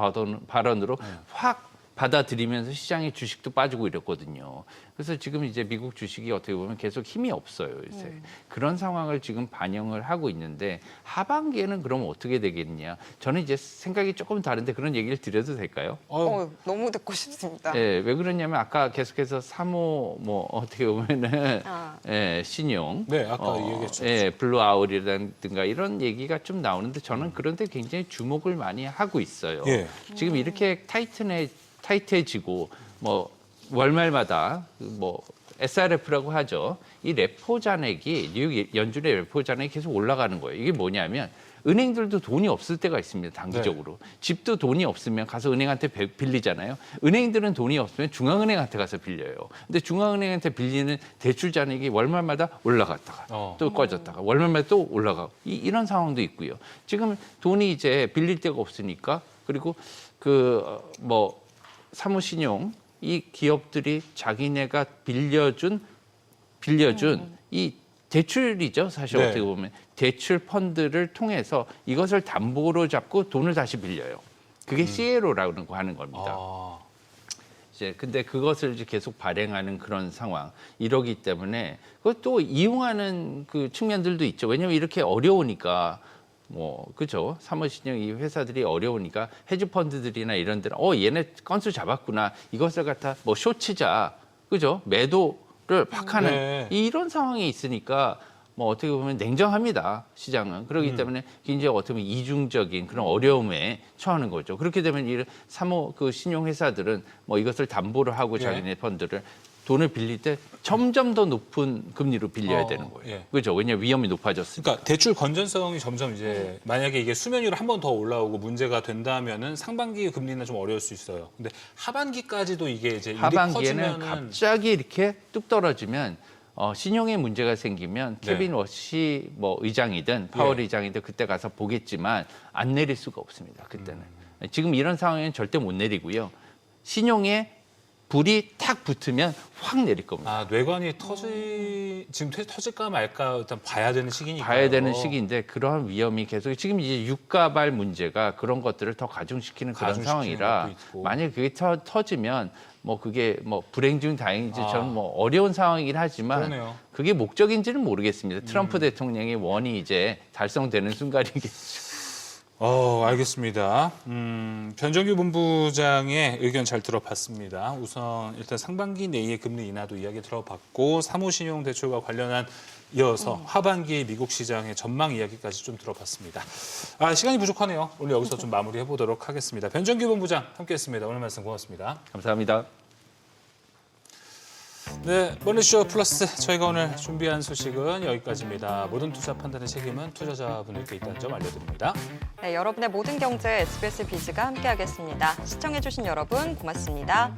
발언으로 확 받아들이면서 시장의 주식도 빠지고 이랬거든요. 그래서 지금 이제 미국 주식이 어떻게 보면 계속 힘이 없어요, 요새. 그런 상황을 지금 반영을 하고 있는데 하반기에는 그럼 어떻게 되겠냐? 저는 이제 생각이 조금 다른데 그런 얘기를 드려도 될까요? 너무 듣고 싶습니다. 예, 왜 그러냐면 아까 계속해서 3호 뭐 어떻게 보면은 예, 신용, 네, 아까 얘기했죠. 예, 블루아웃이라든가 이런 얘기가 좀 나오는데 저는 그런데 굉장히 주목을 많이 하고 있어요. 예. 지금 이렇게 타이트해지고 뭐 월말마다 뭐 SRF라고 하죠. 이 레포 잔액이 뉴욕 연준의 레포 잔액이 계속 올라가는 거예요. 이게 뭐냐면 은행들도 돈이 없을 때가 있습니다. 단기적으로. 집도 돈이 없으면 가서 은행한테 빌리잖아요. 은행들은 돈이 없으면 중앙은행한테 가서 빌려요. 근데 중앙은행한테 빌리는 대출 잔액이 월말마다 올라갔다가 또 꺼졌다가 월말마다 또 올라가고 이런 상황도 있고요. 지금 돈이 이제 빌릴 데가 없으니까 그리고 그 뭐 사무신용 이 기업들이 자기네가 빌려준 이 대출이죠. 사실 네. 어떻게 보면 대출 펀드를 통해서 이것을 담보로 잡고 돈을 다시 빌려요. 그게 CLO라고 하는 겁니다. 이제 근데 그것을 이제 계속 발행하는 그런 상황 이러기 때문에 그것도 이용하는 그 측면들도 있죠. 왜냐하면 이렇게 어려우니까. 뭐 그죠 사무신용 이 회사들이 어려우니까 헤지 펀드들이나 이런 데는 얘네 건수 잡았구나 이것을 갖다 뭐 쇼치자 그죠 매도를 막 하는 네. 이런 상황이 있으니까 뭐 어떻게 보면 냉정합니다 시장은 그렇기 때문에 굉장히 어떻게 보면 이중적인 그런 어려움에 처하는 거죠. 그렇게 되면 이 사모 그 신용 회사들은 뭐 이것을 담보로 하고 자기네 펀드를 돈을 빌릴 때 점점 더 높은 금리로 빌려야 되는 거예요. 예. 그렇죠? 왜냐하면 위험이 높아졌으니까. 그러니까 대출 건전성이 점점 이제 만약에 이게 수면 위로 한 번 더 올라오고 문제가 된다면은 상반기 금리는 좀 어려울 수 있어요. 근데 하반기까지도 이게 이제 일이 하반기에는 커지면은 갑자기 이렇게 뚝 떨어지면 신용에 문제가 생기면 케빈 워시 뭐 의장이든 파월 의장이든 그때 가서 보겠지만 안 내릴 수가 없습니다. 그때는. 지금 이런 상황에는 절대 못 내리고요. 신용에 불이 탁 붙으면 확 내릴 겁니다. 뇌관이 지금 터질까 말까 일단 봐야 되는 시기니까. 봐야 되는 시기인데 그러한 위험이 계속 지금 이제 유가발 문제가 그런 것들을 더 가중시키는 그런 가중시키는 상황이라 것도 있고. 만약에 그게 터지면 뭐 그게 뭐 불행 중 다행이지 저는 뭐 어려운 상황이긴 하지만 그러네요. 그게 목적인지는 모르겠습니다. 트럼프 대통령의 원이 이제 달성되는 순간이겠죠. 알겠습니다. 변정규 본부장의 의견 잘 들어봤습니다. 우선 일단 상반기 내의 금리 인하도 이야기 들어봤고 사무신용 대출과 관련한 이어서 하반기 미국 시장의 전망 이야기까지 좀 들어봤습니다. 시간이 부족하네요. 오늘 여기서 좀 마무리해 보도록 하겠습니다. 변정규 본부장 함께했습니다. 오늘 말씀 고맙습니다. 감사합니다. 네, 머니쇼 플러스 저희가 오늘 준비한 소식은 여기까지입니다. 모든 투자 판단의 책임은 투자자분들께 있다는 점 알려드립니다. 네, 여러분의 모든 경제 SBS 비즈가 함께하겠습니다. 시청해주신 여러분 고맙습니다.